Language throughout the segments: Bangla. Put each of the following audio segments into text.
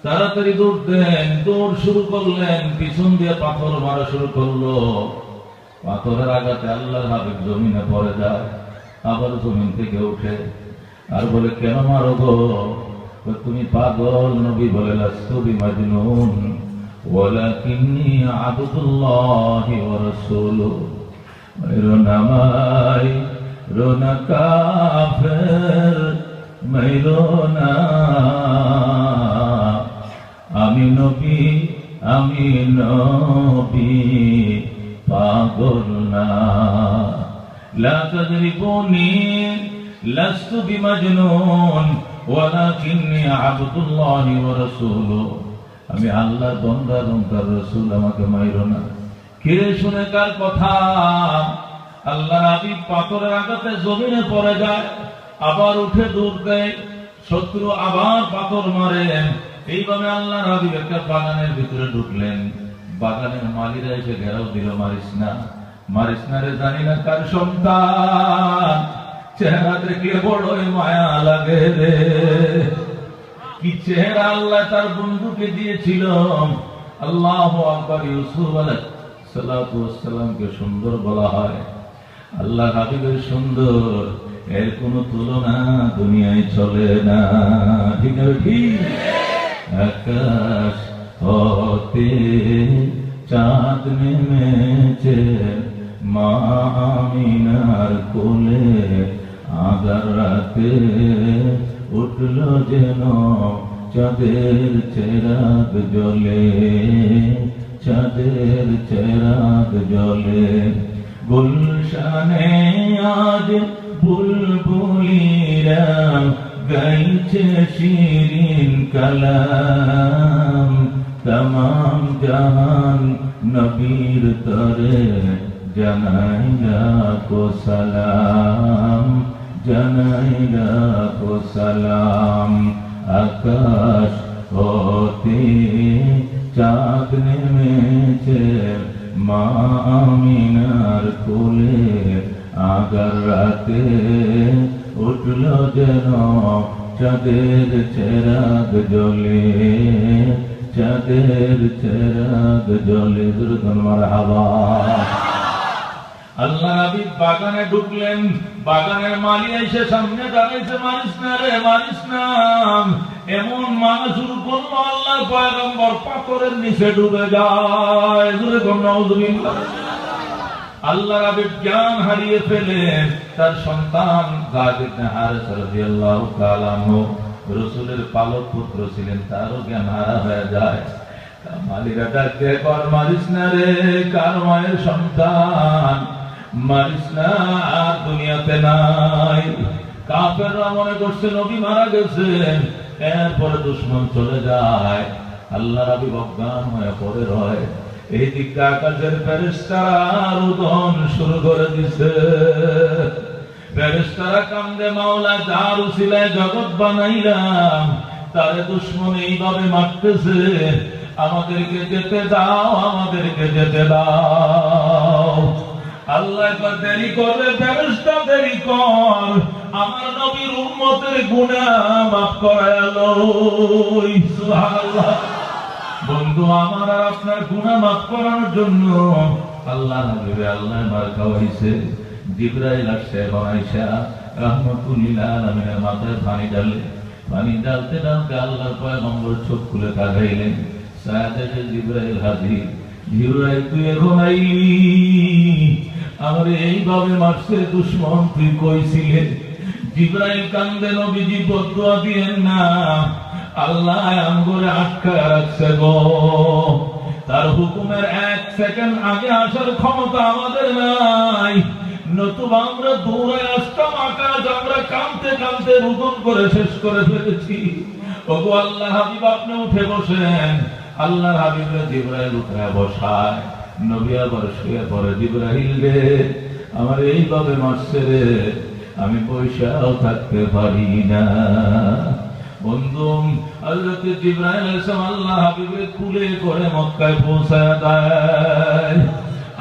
তাড়াতাড়ি দৌড় দেন, দৌড় শুরু করলেন, পিছন দিয়ে পাথর মারা শুরু করলো। পাথরের আঘাতে আল্লাহর হাবিব জমিনে পড়ে যায়, আবার জমিন থেকে উঠে আর বলে, কেন মারো গো? তুমি পাগল? নবী বলে, লাস্তু বিমাজনুন ওয়ালাকিন্নী আবদুল্লাহি ওয়া রাসূলুহু। রোনা মাই রোনা কাফের মাইরোনা, আমি নবী পাগল না। লা তাজরিবুনি লাস্তু বিমাজনুন ওয়ালাকিন্নী আবদুল্লাহি ওয়া রাসূলুহু। আমি আল্লাহর বান্দা এবং তার রাসূল, আমাকে মাইরো না। কিরে শুনে কার কথা? আল্লাহর হাবিব পাথরের আঘাতে জমিনে পড়ে যায়, আবার উঠে দৌড় দেয়, শত্রু আবার পাথর মারে। এইভাবে আল্লাহর হাবিব একটা বাগানের ভিতরে ঢুকলেন। বাগানের মালিরা এসে ঘেরাও দিল, মারিস না, মারিস না রে, জানি না কার সন্তান, চেহারা দেখলে বড়ই মায়া লাগে রে। কি চেহারা আল্লাহ তার বন্ধুকে দিয়েছিল। আল্লাহু আকবার। ইউসুফ আলাইহিস সালাতু ওয়াস সালামকে সুন্দর বলা হয়, আল্লাহ হাবিবের সুন্দর, এর কোনো তুলনা দুনিয়ায় চলে না। ঠিক না? ঠিক। আকাশ হতে চাঁদ নেমেছে, মা আমিনার কোলে আগার রাতে উঠল যেন চাঁদের চেরাগ জ্বলে, চাঁদের চেরাগ জ্বলে। গুলশানে আজ বুলবুলিরা গাইছে শিরিন কালাম, তমাম জাহান নবীর তরে জানাই লাখো সালাম, জানাই লাখো সালাম। আকাশ হতে চাঁদ নেমেছে, মা আমিনার কোলে আগার রাতে উঠল যেন চাঁদের চেরাগ জ্বলে, চাঁদের চেরাগ জ্বলে। দুর্গন মারহাবা। আল্লাহ হাবিব বাগানে ঢুকলেন, বাগানের মালি এসে সামনে দাঁড়াইছে, মারিস না রে, মারিস না। এমন মানা শুরু করলো, আল্লাহর পয়গম্বর পাথরের নিচে ডুবে যায়। আল্লাহ হাবিব জ্ঞান হারিয়ে ফেলেন। তার সন্তান যায়েদ ইবনে হারেসা রাদিয়াল্লাহু তাআলা আনহু রাসূলের পালক পুত্র ছিলেন, তারও জ্ঞান হারা হয়ে যায়। মালিরা ডাকে, কর মারিস না রে, কার মায়ের সন্তান, মারিস না, আর দুনিয়াতে নাই। কাফেররা মনে করছে নবী মারা গেছেন। এরপরে দুশমন চলে যায়, আল্লাহ হাবিব অজ্ঞান হয়ে পড়ে রয়। এই দিকে আকাশের ফেরেশতারা রোদন শুরু করে দিছে। ফেরেশতারা কান্দে, মাওলা যার উসিলায় জগৎ বানাইলাম, তারে দুশমন এইভাবে মারতেছে, আমাদেরকে যেতে দাও, আমাদেরকে যেতে দাও। আল্লাহ একবার দেরি করবে, ফেরেশতা দেরি কর, আমার নবীর উম্মতের গুনাহ মাফ করায় লই। সুবহানাল্লাহ। বন্ধু আমার আর আপনার গুনাহ মাফ করানোর জন্য আল্লাহ নবী আল্লাহ মার খাওয়াইছে। জিবরাইল আসছে, বানাইছে রাহমাতুল লিল আলামিনের মাথায় পানি ঢালে, পানি ঢালতে ঢালতে আল্লাহর পয়গম্বর চোখ খুলে তাকাইলেন। সায়াতে জিবরাইল হাজির। জিবরাইল, তুই এখন আইলি, আমার এইভাবে মারছে দুশমন, তুই কইছিলে। জিবরাইল কান্দে, নবীজি বদদুয়া দিয়েন না, আল্লাহ আমগরে আটকায় রাখছে গো। তার হুকুমের 1 সেকেন্ড আগে আসার ক্ষমতা আমাদের নাই, নতুবা আমরা দৌড়ে আসতাম আকাশ, আমরা কাঁদতে কাঁদতে রুদন করে শেষ করে ফেলেছি। ওগো আল্লাহ হাবিব, আপনি উঠে বসেন। আল্লাহ হাবিবরে জিবরাইল উঠে বসায়, নবী আবার শুয়ে পড়ে। জিবরাইল রে, আমার এইভাবে মারছে রে, আমি পয়সাও থাকতে পারি না। বন্ধু, হযরত জিবরাইল আলাইহিস সালাম আল্লাহ হাবিবের কুলে করে মক্কায় পৌঁছায় দেয়।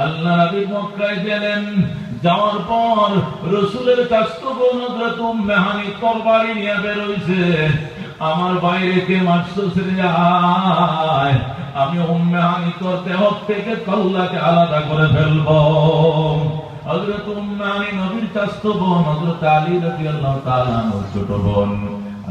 আল্লাহ হাবিব মক্কায় গেলেন। যাওয়ার পর রাসূলের কাছ থেকে হযরত উম্মে হানি তরবারি নিয়ে বের হইছে। আমার বাইরে কে মারছে যায়, আমি উম্মে হানি করতে হক থেকে কল্লাকে আলাদা করে ফেলবো। হযরত উম্মে হানি নবীর চাচতো বোন, হযরত আলী রাদিয়াল্লাহু তাআলা আনহুর ছোট বোন।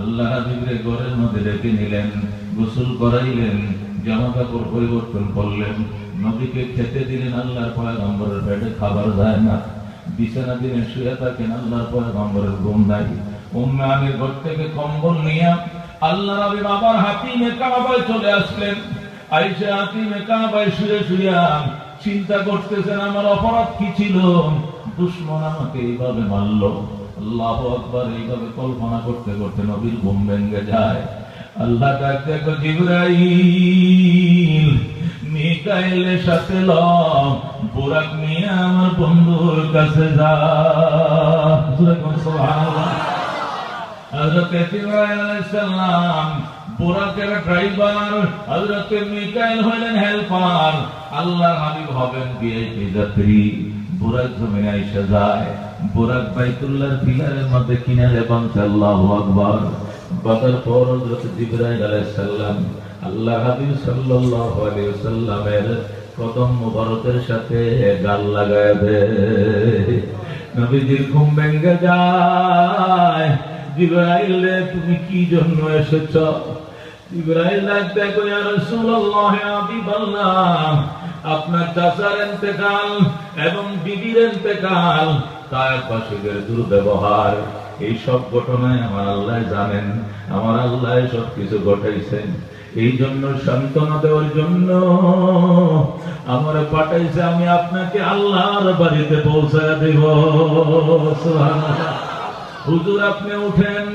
আল্লাহ হাবিবের ঘরের মধ্যে ডেকে নিলেন, গোসল করাইলেন, জামা কাপড় পরিবর্তন করলেন, নবীকে খেতে দিলেন। আল্লাহর পয়গম্বরের পেটে খাবার যায় না, বিছানা দিনে শুয়ে থাকেন, আল্লাহর পয়গম্বরের ঘুম নাই। উম্মে হানির ঘর থেকে কম্বল নিয়ে আল্লাহ নবী আবার হাতিমে কাবায় চলে আসলেন। আয়েশা হাতিমে কাবায় শুয়ে শুয়ে চিন্তা করতেছেন, আমার অপরাধ কি ছিল? দুশমন আমাকে এইভাবে মারলো। আল্লাহু আকবার। এইভাবে কল্পনা করতে করতে নবীর ঘুম ভেঙে যায়। আল্লাহ ডাক দেখো, জিবরাইল মিকাইলের সাথে লও, বুরাক নিয়ে আমার বন্ধুর কাছে যা। সুবহানাল্লাহ। হযরত জিবরাইল আলাইহিস সালাম বুরাকের ড্রাইভার, হযরত মিকাইল হলেন হেল্পার। আল্লাহর হাবিব হবেন ভিআইপি যাত্রী। বুরাক জমিনে এসে যায়, বুরাক বাইতুল্লাহর পিলারের মধ্যে কিনারে বাঁধছে। আল্লাহু আকবার। বাঁধার পর হযরত জিবরাইল আলাইহিস সালাম আল্লাহ হাবিব সাল্লাল্লাহু আলাইহি ওয়াসাল্লামের কদম মুবারকের সাথে গাল লাগায় দেয়। নবীজির ঘুম ভেঙে যায়। জিবরাইল রে, তুমি কি জন্য এসেছো? জিবরাইল ডাকতে কই, ইয়া রাসূলুল্লাহ, ইয়া হাবিবাল্লাহ, আপনার চাচার ইন্তেকাল এবং বিবির ইন্তেকাল, তায়েফবাসীদের দুর্ব্যবহার, এই সব ঘটনায় আমার আল্লাহ জানেন। আমার আল্লাহ সবকিছু ঘটাইছেন। এই জন্য সান্ত্বনা দেওয়ার জন্য আমার পাঠাইছে, আমি আপনাকে আল্লাহর বাড়িতে পৌঁছায় দেব। সুবহানাল্লাহ। হুজুর আপনি উঠেন।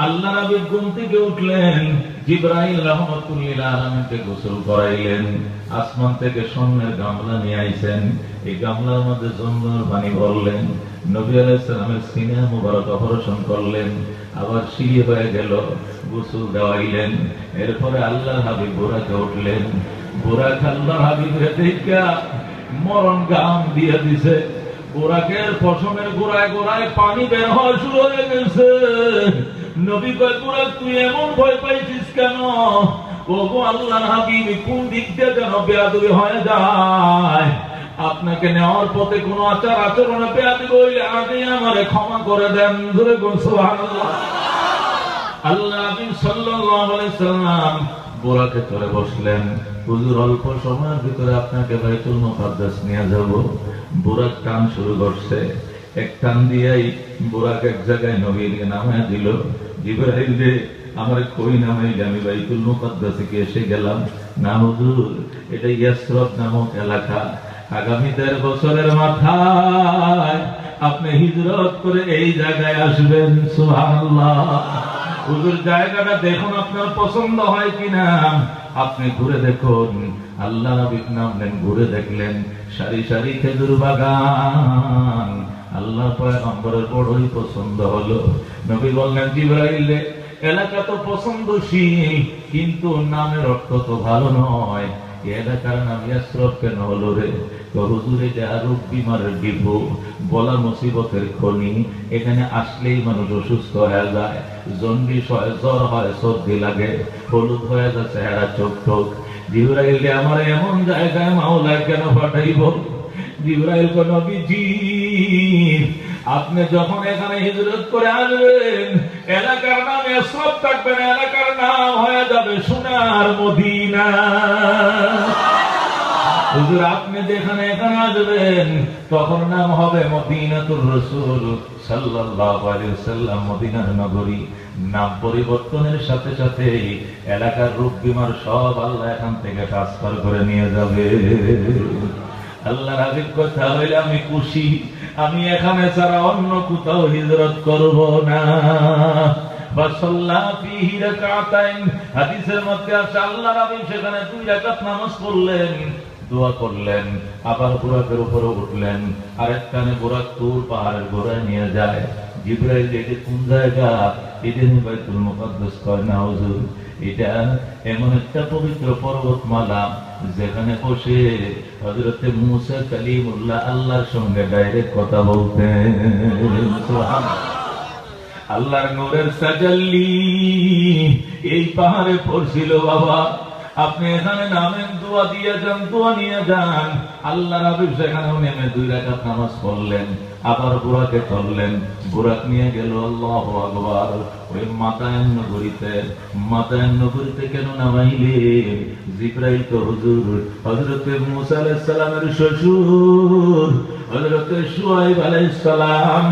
আল্লাহ নবী ঘুম থেকে উঠলেন। জিবরাইল রাহমাতুল লিল আলামিনকে গোসল করাইলেন। আসমান থেকে স্বর্ণের গামলা নিয়ে আইছেন। এই গামলার মধ্যে জমজমের পানি ভরলেন। নবী আলাইহিস সালামের সিনা মুবারক অপারেশন করলেন। আবার সিঁড়ি হয়ে গেল, গোসল দেওয়াইলেন। এরপরে আল্লাহর হাবিব বুরাকে উঠলেন। বুরাক আল্লাহর হাবিবের দেখা মরণ গাম দিয়ে দিছে। বুরাকের পশমের গোড়ায় গোড়ায় পানি বের হওয়া শুরু হয়ে গেছে। নবী কয়, বুরাক তুই এমন ভয় পাইছিস কেন? ওগো আল্লাহর হাবিব, কোন দিক দিয়ে যেন বেয়াদবি হয়ে যায়। আপনাকে নেওয়ার পথে কোন আচার আচরণে বেয়াদবি হইলে আগে আমারে ক্ষমা করে দেন। জোরে বল সুবহানাল্লাহ। আল্লাহ নবী সাল্লাল্লাহু আলাইহি সাল্লাম বুরাকে চড়ে বসলেন। হুজুর অল্প সময়ের ভিতরে আপনাকে বাইতুল মুকাদ্দাস নিয়ে যাব। বুরাক টান শুরু করছে। এক টান দিয়েই বুরাক এক জায়গায় নবীর নামায় দিল। জিবরাইল রে, আমার কই নামাইলে? আমি বাইতুল মুকাদ্দাসে কি এসে গেলাম? না হুজুর, এটা ইয়াসরব নামক এলাকা। আগামী ১.৫ বছরের মাথায় আপনি হিজরত করে এই জায়গায় আসবেন। সুবহানাল্লাহ। হুজুর জায়গাটা দেখুন আপনার পছন্দ হয় কিনা, আপনি ঘুরে দেখুন। আল্লাহ নবী নামলেন, ঘুরে দেখলেন সারি সারি খেজুর বাগান। আল্লাহ পয়গম্বরের বড়ই পছন্দ হলো। নবী বললেন, জিবরাইল এলাকা তো পছন্দশীল, কিন্তু নামের অর্থ তো ভালো নয়। এলাকার নাম ইয়াসরব কেন হলো রে? হুজুরে যে রোগ বিমারের ডিপো, বলা মুসিবতের খনি। এখানে আসলেই মানুষ অসুস্থ হয়ে যায়, জন্ডিস হয়, জ্বর হয়, সর্দি লাগে, হলুদ হয়ে যায় চেহারা, চোখ টোক। জিবরাইল আমার এমন জায়গায় মাওলায় কেন পাঠাইব? জিবরাইল কোন নবীজি, আপনি যখন এখানে হিজরত করে আসবেন, এলাকার নাম ইয়াসরব থাকবে না, এলাকার নাম হয়ে যাবে সোনার মদিনা। হুজুর আপনি যেখানে এখানে আসবেন, তখন নাম হবে মদিনাতুর রাসূল সাল্লাল্লাহু আলাইহি ওয়াসাল্লাম, মদিনার নগরী। নাম পরিবর্তনের সাথে সাথে এলাকার রোগ বিমার সব আল্লাহ এখান থেকে ট্রান্সফার করে নিয়ে যাবে। আল্লাহর হাবিব কথা হইলে আমি খুশি। আমি এখানে ছাড়া অন্য কোথাও হিজরত করব না। হাদিসের মধ্যে আছে, আল্লাহর হাবিব সেখানে 2 রাকাত নামাজ পড়লেন, দোয়া করলেন, আবার বুরাকের উপরে উঠলেন। আরেক কানে বুরাক তুর পাহাড়ের গোড়ায় নিয়ে যায়। জিবরাইল এটা কোন জায়গা? এটা বাইতুল মুকাদ্দাস কয় না হুজুর, এটা এমন একটা পবিত্র পর্বতমালা যেখানে বসে হযরতে মুসা কালিমুল্লাহ আল্লাহর সঙ্গে ডাইরেক্ট কথা বলতেন। সুবহানাল্লাহ। আল্লাহর নূরের তাজাল্লি এই পাহাড়ে পড়ছিল বাবা। আপনি এখানে নামেন, দোয়া দিয়ে যান, দোয়া নিয়ে যান। আল্লাহর হাবিব সেখানেও নেমে 2 রাকাত নামাজ পড়লেন, আবার বুরাকে চললেন, বুরাক নিয়ে গেল। আল্লাহু আকবার। ওই মাতায়েন নগরীতে কেন নামাইলেন? জিবরাইল তো হুজুর হযরতে মুসা আলাইহিস সালামের শ্বশুর হযরতে শুআয়ব আলাইহিস সালাম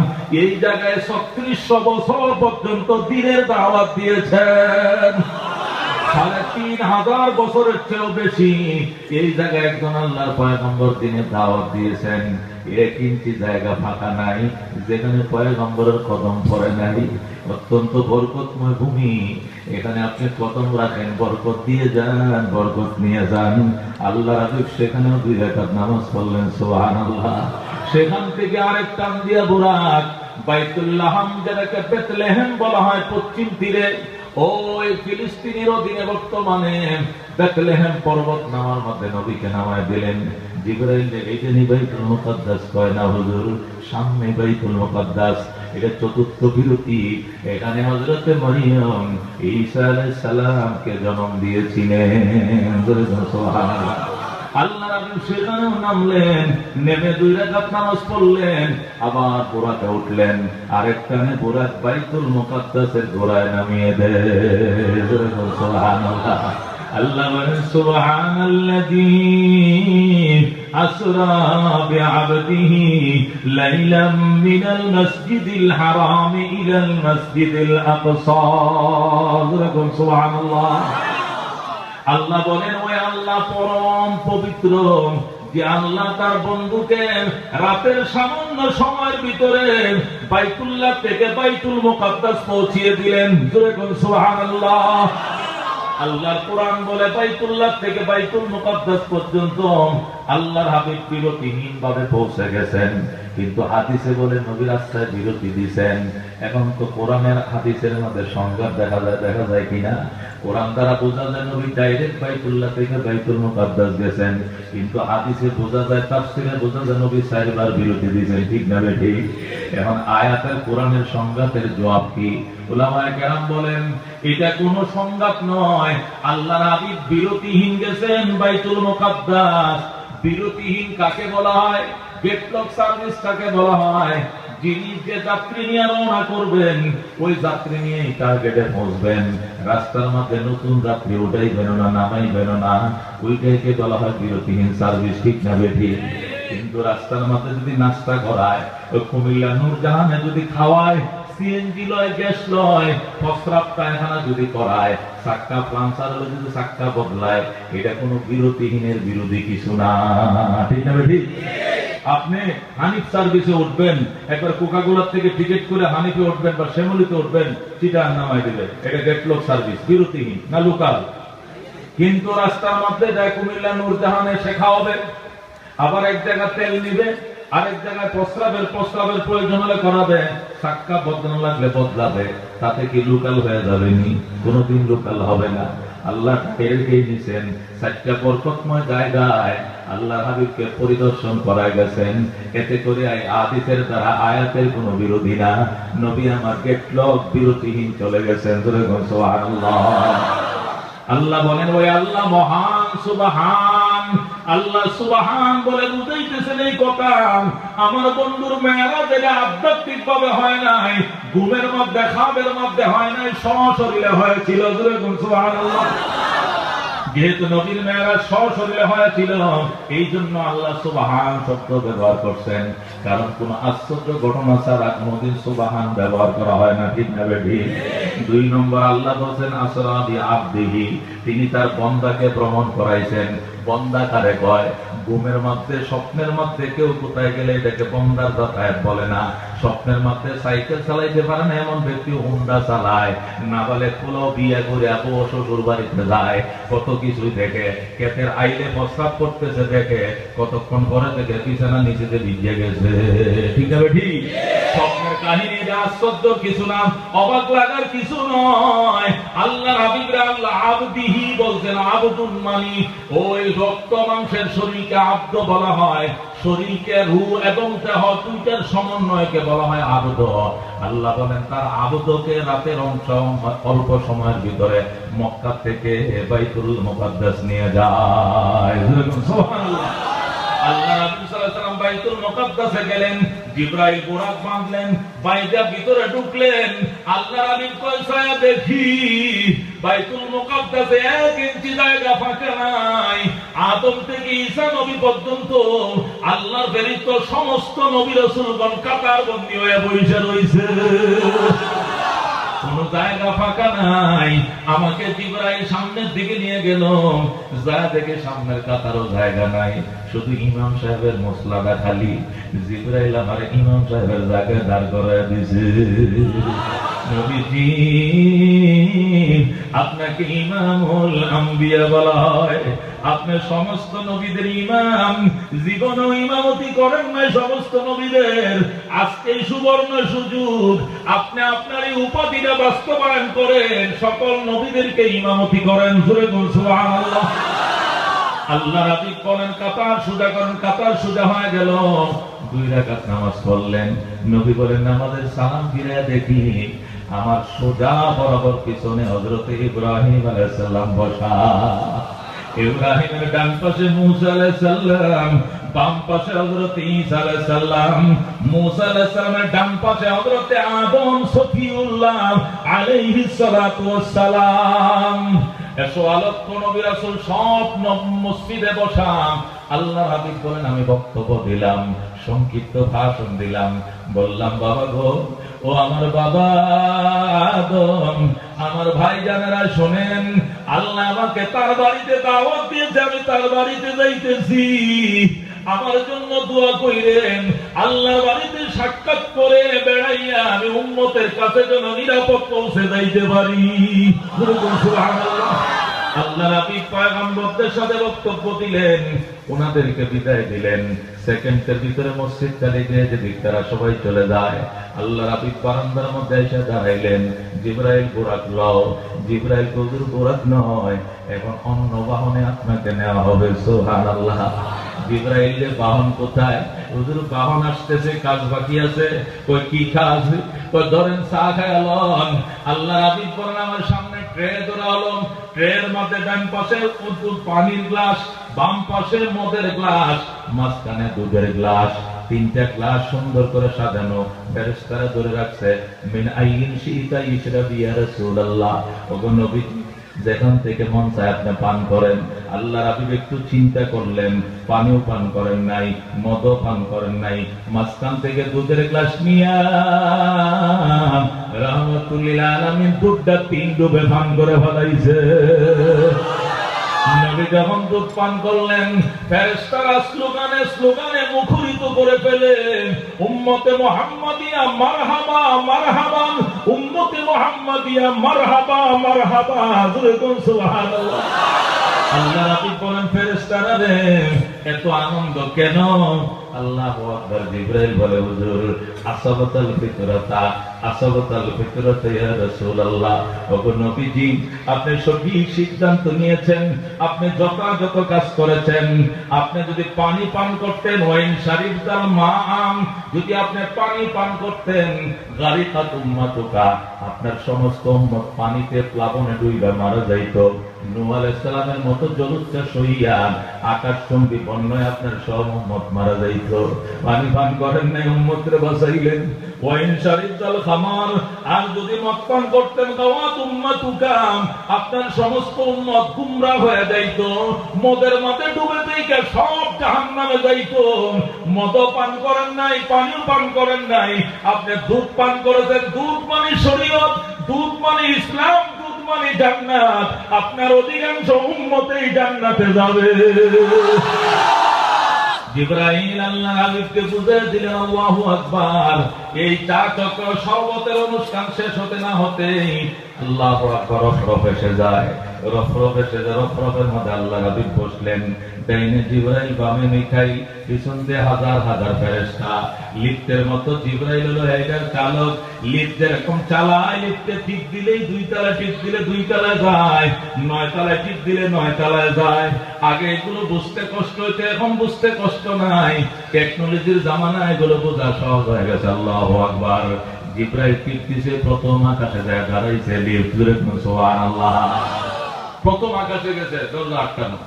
এই জায়গায় 3600 বছর পর্যন্ত দ্বীনের দাওয়াত দিয়েছেন। 3500 বছরের চেয়েও বেশি এই জায়গায় একজন আল্লাহর পয়গম্বর দিনের দাওয়াত দিয়েছেন। 1 ইঞ্চি জায়গা ফাঁকা নাই যেখানে পয়গম্বরের কদম পড়ে নাই। অত্যন্ত বরকতময় ভূমি। এখানে আপনি কদম রাখেন, বরকত দিয়ে যান, বরকত নিয়ে যান। আল্লাহর হাবিব সেখানেও 2 রাকাত নামাজ পড়লেন। সুবহানাল্লাহ। সেখান থেকে আরেক টান দিয়া বুরাক বাইতুল্লাহ, যেটাকে বেথলেহেম বলা হয় পশ্চিম তীরে, ওই ফিলিস্তিনের অধীনে বর্তমানে বেথলেহেম পর্বত নামার মধ্যে নবীকে নামায় দিলেন। জিবরাইল এইটা নি বাইতুল মুকাদ্দাস কয় না হুজুর, সামনে বাইতুল মুকাদ্দাস। এটা চতুর্থ বিরতি। এখানে হযরতে মরিয়ম ঈসা আলাইহিস সালামকে জন্ম দিয়েছিলেন। সুবহানাল্লাহ। আল্লাহ রাব্বুল সেখানেও নামলেন, নেমে 2 রাকাত নামাজ পড়লেন, আবার বুরাকে উঠলেন। আরেকটানে বুরাক বাইতুল মুকাদ্দাসের গোড়ায় নামিয়ে দেন। সুবহানাল্লাহ। আল্লাহ বলেন সুবহানাল্লাযী আসরা বিআবদিহি লাইলাম মিনাল মাসজিদিল হারাম ইলাল মাসজিদিল আকসা। সুবহানাল্লাহ। আল্লাহ বলেন ওই আল্লাহ পরম পবিত্র, যে আল্লাহ তার বন্ধুকে রাতের সামান্য সময়ের ভিতরে বাইতুল্লাহ থেকে বাইতুল মুকাদ্দাস পৌঁছিয়ে দিলেন। সুবহানাল্লাহ। আল্লাহর কোরআন বলে বাইতুল্লাহ থেকে বাইতুল মুকাদ্দাস পর্যন্ত আল্লাহর হাবিব বিরতিহীন ভাবে পৌঁছে গেছেন। কিন্তু হাদিসে বলে নবী রাস্তায় বিরতি দিয়েছেন। এখন তো কোরআনের হাদিসের মধ্যে সংঘাত দেখা যায় কিনা? কোরআন দ্বারা বোঝা যায় নবী ডাইরেক্ট বাইতুল্লাহ থেকে বাইতুল মুকাদ্দাস গেছেন, কিন্তু হাদিসে বোঝা যায়, তাফসীরে বোঝা যায় নবী 4 বার বিরতি দিয়েছেন। ঠিক না ঠিক? এখন আয়াতের কোরআনের সংঘাতের জবাব কি? উলামায়ে কেরাম বলেন এটা কোনো সংঘাত নয়। আল্লাহর হাবিব বিরতিহীন গেছেন বাইতুল মুকাদ্দাস। বিরতিহীন কাকে বলা হয়? গেটলক সার্ভিস কাকে বলা হয়? যিনি যে যাত্রী নিয়ে রওনা করবেন ওই যাত্রী নিয়ে টার্গেটে পৌঁছবেন। রাস্তার মধ্যে নতুন যাত্রী উঠাইবেন না, নামাইবেন না, ওইটাকে বলা হয় বিরতিহীন সার্ভিস। ঠিক না বেঠিক? কিন্তু রাস্তার মধ্যে যদি নাস্তা করায়, ওই কুমিল্লা নূরজাহানে যদি খাওয়ায়, সিএনজি লয়, গ্যাস লয়, প্রস্রাব পায়খানা যদি করায়, চাক্কা পাংচার হলে যদি চাক্কা বদলায়, এটা কোনো বিরতিহীনের বিরোধী কিছু না। ঠিক না বেঠিক? আপনি হানিফ সার্ভিসে উঠবেন, একবার কোকাকোলার থেকে টিকিট করে হানিফে উঠবেন বা শ্যামলীতে উঠবেন, চিটাং নামাই দিবে, এটা গেটলক সার্ভিস, বিরতিহীন না লোকাল। কিন্তু রাস্তার মধ্যে যায় কুমিল্লা নূরজাহানে শেখা হবে, আবার এক জায়গায় তেল নিবে, আরেক জায়গায় প্রস্রাবের প্রয়োজন হলে করাবে, চাক্কা বদলানো লাগলে বদলাবে, তাতে কি লোকাল হয়ে যাবে? নি কোনদিন লোকাল হবে না। আল্লাহ টেরকেই নিছেন 4টা বরকতময় জায়গায় আল্লাহ হাবিবকে পরিদর্শন করায় গেছেন। এতে করে হাদিসের দ্বারা আয়াতের কোনো বিরোধী না। নবী আমার গেটলক বিরতিহীন চলে গেছেন। সুবহানাল্লাহ। আল্লাহ বলেন ওই আল্লাহ মহান, সুবহান। আল্লাহ সুবহান বলে বুঝাইতেছেন এই কথা, আমার বন্ধুর মেয়েরাজ এটা আধ্যাত্মিক ভাবে হয় নাই, ঘুমের মধ্যে খাবের মধ্যে হয় নাই, সশরীরে হয়েছিল। সুবহানাল্লাহ। যেহেতু নবীর মেয়েরাজ সশরীরে হয়েছিল, এই জন্য আল্লাহ সুবহান শব্দ ব্যবহার করছেন। কারণ কোন আশ্চর্য ঘটনা ছাড়া কোনদিন সুবহান ব্যবহার করা হয় না। ঠিক না বেঠিক? 2 নম্বর আল্লাহ বলছেন আসরা বিআবদিহি, তিনি তার বান্দাকে ভ্রমণ করাইছেন। বান্দা কারে কয়? ঘুমের মধ্যে, স্বপ্নের মধ্যে কেউ কোথায় গেলে এটাকে বান্দার যাতায়াত বলে না। স্বপ্নের মধ্যে সাইকেল চালাইতে পারে না এমন ব্যক্তি হুন্ডা চালায়, না বলে ফুলো বিয়ে করে আপু শ্বশুর বাড়িতে যায়, কত কিছুই দেখে, ক্ষেতের আইলে প্রস্রাব করতেছে দেখে, কতক্ষণ পরে থেকে বিছানা নিচেতে ভিজে গেছে। ঠিক আছে ঠিক? স্বপ্নের কাহিনীটা আশ্চর্য কিছু না, অবাক লাগার কিছু নয়। আল্লাহ হাবিবরা আল্লাহ আবদিহি বলছেন। আবদুন মানি ওই রক্ত মাংসের শরীরকে আব্দ বলা হয়, শরীরকে রূহ এবং দেহ দুইটার সমন্বয়কে বলা হয় আবদ। আল্লাহ বলেন তার আবদকে রাতের অংশ অল্প সময়ের ভিতরে মক্কা থেকে বাইতুল মুকাদ্দাস নিয়ে যায়। সুবহানাল্লাহ। আল্লাহ রাসূল সাল্লাল্লাহু আলাইহি ওয়াসাল্লাম বাইতুল মুকাদ্দাসে গেলেন, জিবরাইল বুরাক বাঁধলেন, বাইরে ভিতরে ঢুকলেন। আল্লাহর হাবিব কইছে দেখি বাইতুল মুকাদ্দাসে 1 ইঞ্চি জায়গা ফাঁকা নাই। আদম থেকে ঈসা নবী পর্যন্ত আল্লাহর ফেরেশতা সমস্ত নবী রাসূলগণ কাতার বন্দী হয়ে বসে রইছে, কোন জায়গা ফাঁকা নাই। আমাকে জিবরাইল সামনের দিকে নিয়ে গেল, যা দেখে সামনের কাতারও জায়গা নাই, শুধু ইমাম সাহেবের মসলাটা খালি। জিবরাইল আমার ইমাম সাহেবের জায়গায় দাঁড় করায় দিছে। নবীজি আপনাকে ইমামুল আম্বিয়া বলা হয়, আপনি সমস্ত নবীদের ইমাম, জীবনেও ইমামতি করেন নাই সমস্ত নবীদের। আজকে সুবর্ণ সুযোগ, আপনি আপনার এই উপাধিটা বাস্তবায়ন করেন, সকল নবীদেরকে ইমামতি করেন। জোরে বলুন সুবহানাল্লাহ। আল্লাহ রাব্বি বলেন কাতার সোজা করেন, কাতার সোজা হয়ে গেল। 2 রাকাত নামাজ পড়লেন। নবী বলেন নামাজের সালাম ফিরে দেখি আমার সোজা বরাবর পিছনে হযরত ইব্রাহিম আলাইহিস সালাম বসা। ইব্রাহিমের ডান পাশে মুসা আলাইহিস সালাম, বাম পাশে হযরত ঈসা আলাইহিস সালাম। মুসা আলাইহিস সালামের ডান পাশে হযরত আদম সফিউল্লাহ আলাইহিস সালাতু ওয়াস সালাম। 100 নবী রাসূল সব মসজিদে বসা। আল্লাহ হাবিব বলেন আমি বক্তব্য দিলাম, সংক্ষিপ্ত ভাষণ দিলাম, বললাম বাবা গো, ও আমার বাবা আদম, আমার ভাই জানেরা শোনেন, আল্লাহ আমাকে তার বাড়িতে দাওয়াত দিয়েছে, আমি তার বাড়িতে যাইতেছি, আমার জন্য দোয়া কইরেন। আল্লাহ বাড়িতে সাক্ষাৎ করে বেড়াইয়া আমি উম্মতের কাছে যেন নিরাপদ পৌঁছে যাইতে পারি। সুবহানাল্লাহ। আল্লাহ নবী পয়গম্বরদের সাথে বক্তব্য দিলেন, ওনাদেরকে বিদায় দিলেন। সেকেন্ডের ভিতরে মসজিদ চালিয়ে গিয়ে যে তারা সবাই চলে যায়। আল্লাহ নবী বারান্দার মধ্যে এসে দাঁড়াইলেন। জিবরাইল বুরাক লও। জিবরাইল হুজুর বুরাক নয়, এখন অন্য বাহনে আপনাকে নেওয়া হবে। সুবহানাল্লাহ। জিবরাইলের বাহন কোথায়? হুজুর বাহন আসতেছে, কাজ বাকি আছে। কই কি কাজ? কই ধরেন চা খাইলাম। আল্লাহ নবী বলেন আমার সামনে ট্রে ধরালাম, ট্রের মধ্যে ডান পাশে পানির গ্লাস, বাম পাশে মদের গ্লাস, মাঝখানে দুধের গ্লাস, 3টা গ্লাস সুন্দর করে সাজানো। ফেরেশতারা ধরে রাখছে মিন আইয়িন শিতা ইশরাবি ইয়া রাসূলুল্লাহ। ওগো নবী যেখান থেকে মন চায় আপনি পান করেন। আল্লাহ রাব্বি একটু চিন্তা করলেন, পানিও পান করেন নাই, মদও পান করেন নাই, মাঝখান থেকে দুধের গ্লাস নিয়া রাহমাতুল লিল আলামিন দুধটা 3 ডুবে পান করে ফেলাইছে। নবী যখন দুধ পান করলেন, ফেরেশতারা স্লোগানে স্লোগানে মুখরিত করে ফেলেন, উম্মতে মুহাম্মাদিয়া মারহাবা মারহাবা, উম্মতে মুহাম্মাদিয়া মারহাবা মারহাবা। জোরে বলুন সুবহানাল্লাহ। আল্লাহ রাব্বি বলেন ফেরেশতারা রে এত আনন্দ কেন? আল্লাহু আকবার। জিবরাইল বলে হুজুর আসাবাতাল ফিতরাতা, আসাবাতাল ফিতরাতা ইয়া রাসূলুল্লাহ। ওগো নবীজি আপনি সঠিক সিদ্ধান্ত নিয়েছেন, আপনি যথাযথ কাজ করেছেন। আপনি যদি পানি পান করতেন ওয়াইন শারিবতাল মাআম, যদি আপনি পানি পান করতেন গারিকাত উম্মাতুকা, আপনার সমস্ত উম্মত পানিতে প্লাবনে ডুবে মারা যাইত। নূহ আলাইহিস সালামের মতো জলুচ্ছ্বাস হইয়া আকাশচুম্বী বন্যায় আপনার সব উম্মত মারা যাইত। পানি পান করেন নাই, উম্মতরে বাঁচাইলেন। ওয়াইন শারিবতাল খামার, আর যদি মদ পান করতেন গাওয়াত উম্মাতুকা, আপনার সমস্ত উম্মত গুমরাহ হয়ে যাইত, মদের মধ্যে ডুবে থেকে সব জাহান্নামে যাইত। মদ পান করেন নাই, পানিও পান করেন নাই, আপনি দুধ পান করেছেন। দুধ মানে শরীয়ত, দুধ মানে ইসলাম, দুধ মানে জান্নাত। আপনার অধিকাংশ উম্মতেই জান্নাতে যাবে। জিবরাইল আল্লাহ হাবিবকে বুঝিয়ে দিলেন আল্লাহু আকবার। এই চা চক্র শরবতের অনুষ্ঠান শেষ হতে না হতেই আল্লাহু আকবার, রফরফ এসে যায়, রফরফ এসে যায়, রফরফের মধ্যে আল্লাহ রাব্বি বসলেন, ডাইনে জিবরাইল, বামে মিকাইল, পিছন দিয়ে হাজার হাজার ফেরেশতা। লিফটের মতো জিবরাইল হলো এইটার চালক। লিফট যেরকম চালায়, লিফটে টিপ দিলেই 2 তলায়, টিপ দিলে 2 তলায় যায়, 9 তলায় টিপ দিলে 9 তলায় যায়। আগে এগুলো বুঝতে কষ্ট হইতো, এখন বুঝতে কষ্ট নাই। টেকনোলজির জামানায় এগুলো বোঝা সহজ হয়ে গেছে। আল্লাহু আকবার। জিবরাইল টিপ দিছে, প্রথম আকাশে যায় দাঁড়াইছে লিফট। সুবহানাল্লাহ। প্রথম আকাশে গেছে, দরজা আটকানো।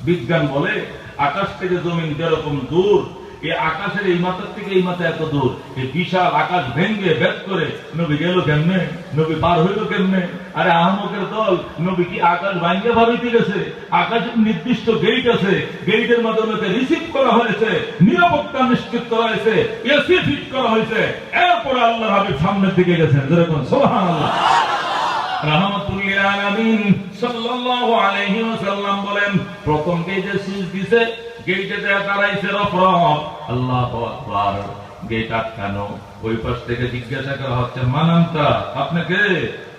বিজ্ঞান বলে আকাশ থেকে জমিন যেরকম দূর, এই আকাশের এই মাথার থেকে এই মাথা এত দূর। এই বিশাল আকাশ ভেঙ্গে ভেদ করে নবী গেল কেমনে, নবী পার হইল কেমনে? আরে আহমকের দল, নবী কি আকাশ ভাঙ্গে পার হইতে গেছে? আকাশের নির্দিষ্ট গেট আছে, গেটের মাধ্যমে রিসিভ করা হয়েছে, নিরাপত্তা নিশ্চিত করা হয়েছে, এসি ফিট করা হয়েছে। এরপরে আল্লাহ হাবিব সামনের দিকে গেছেন। যেরকম সুবহানাল্লাহ। রাহমাতুল লিল আলামিন সাল্লাল্লাহু আলাইহি ওয়াসাল্লাম বলেন, প্রথম গেটে সিল দিছে, গেটে দাঁড়াইছে রফরফ। আল্লাহু আকবার। গেট আটকানো। ওই পাশ থেকে জিজ্ঞাসা করা হচ্ছে, মানান্তা, আপনাকে?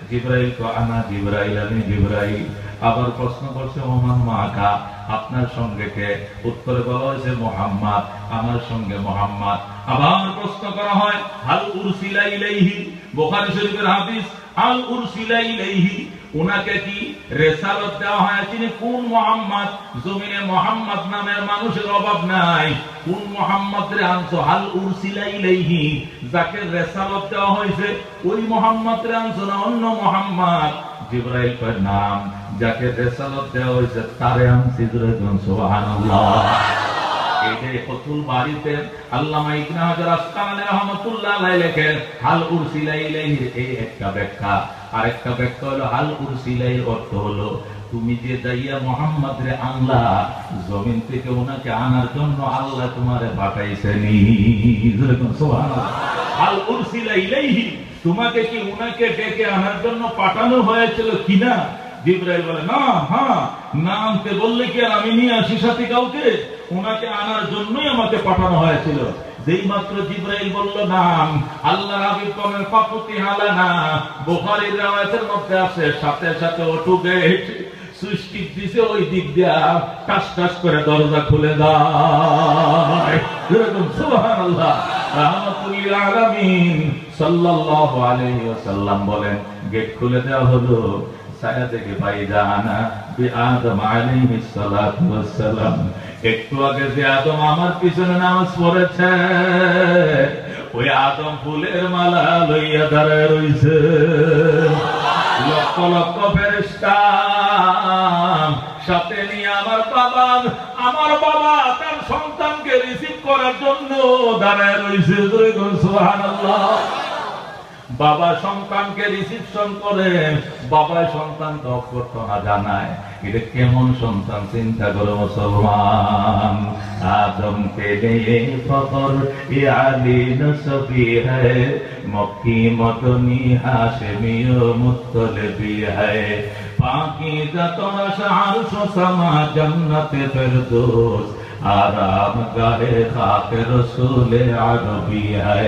জিবরাইল তো আনা জিবরাইল, আমি জিবরাইল। আবার প্রশ্ন করছে, ওমান মাকা, আপনার সঙ্গে কে? উত্তরে বলা হয়েছে মুহাম্মদ, আমার সঙ্গে মুহাম্মদ। আবার প্রশ্ন করা হয়, হাল উরসিলা ইলাইহি, বুখারী শরীফের হাদিস, হাল উরসিলা ইলাইহি, উনাকে কি রিসালাত দেওয়া হয়েছে? কোন মুহাম্মদ? জমিনে মুহাম্মদ নামের মানুষের অভাব নাই। কোন মুহাম্মদ রে আনছো? হাল উরসিলা ইলাইহি, যাকে রিসালাত দেওয়া হয়েছে ওই মুহাম্মদ রে আনছো না অন্য মুহাম্মদ? জিবরাইল এর নাম, যাকে রিসালাত দেওয়া হয়েছে তারে আনছি। সুবহানাল্লাহ। এই ফতুল বাড়িতে আল্লামা ইবনে হাজার আসকালানী রাহমাতুল্লাহ আলাইহি লেখেন, হাল উরসিলা ইলাইহি এই একটা ব্যাখ্যা। আরেকটা ব্যাখ্যা হলো, হাল উরসিলা এর অর্থ হলো, তুমি যে যাইয়া মুহাম্মদ রে আনলা, জমিন থেকে ওনাকে আনার জন্য আল্লাহ তোমারে পাঠাইছেনি। সুবহানাল্লাহ। হাল উরসিলা ইলাইহি, তোমাকে কি উনাকে ডেকে আনার জন্য পাঠানো হয়েছিল কিনা? জিবরাইল বলে, না, হ্যাঁ, না আনতে বললে কি আর আমি নিয়ে আসি সাথে কাউকে? উনাকে আনার জন্যই আমাকে পাঠানো হয়েছিল। যেই মাত্র জিবরাইল বলল নাম, আল্লাহ হাবিব কমের ফাকুতি হালানা, বুখারীর riwayat-এর মধ্যে আছে, সাথে সাথে ওটু গেট সুইচ টিপ দিছে, ওই দিক দিয়া টাস টাস করে দরজা খুলে দেয়। এরকম সুবহানাল্লাহ। রাহমাতুল লিল আলামিন সাল্লাল্লাহু আলাইহি ওয়াসাল্লাম বলেন, গেট খুলে দেওয়া হলো। ছায়া থেকে পায়জানা বি আদম আলাইহিস সালাতু ওয়াস সালাম। একটু আগে যে আদম আমার পিছনে নামাজ পড়েছে, ওই আদম ফুলের মালা লইয়া দাঁড়ায় রইছে। লক্ষ লক্ষ ফেরেশতা সাথে নিয়ে আমার বাবা তার সন্তানকে রিসিভ করার জন্য দাঁড়ায় রইছে। সুবহানাল্লাহ। বাবা সন্তানকে রিসিপশন করে, বাবা সন্তানকে অভ্যর্থনা জানায়। এটা কেমন সন্তান চিন্তা করো মুসলমান। আদম কে লিয়ে ফখর এ আলী নসবি হ্যায়, মক্কি মদনী হাশমি ও মুত্তলিবি হ্যায়, পাকিজা তোরা আরশ ও সামা জান্নাতে ফেরদৌস, आराम गाहे खाक रसूल अरबी है,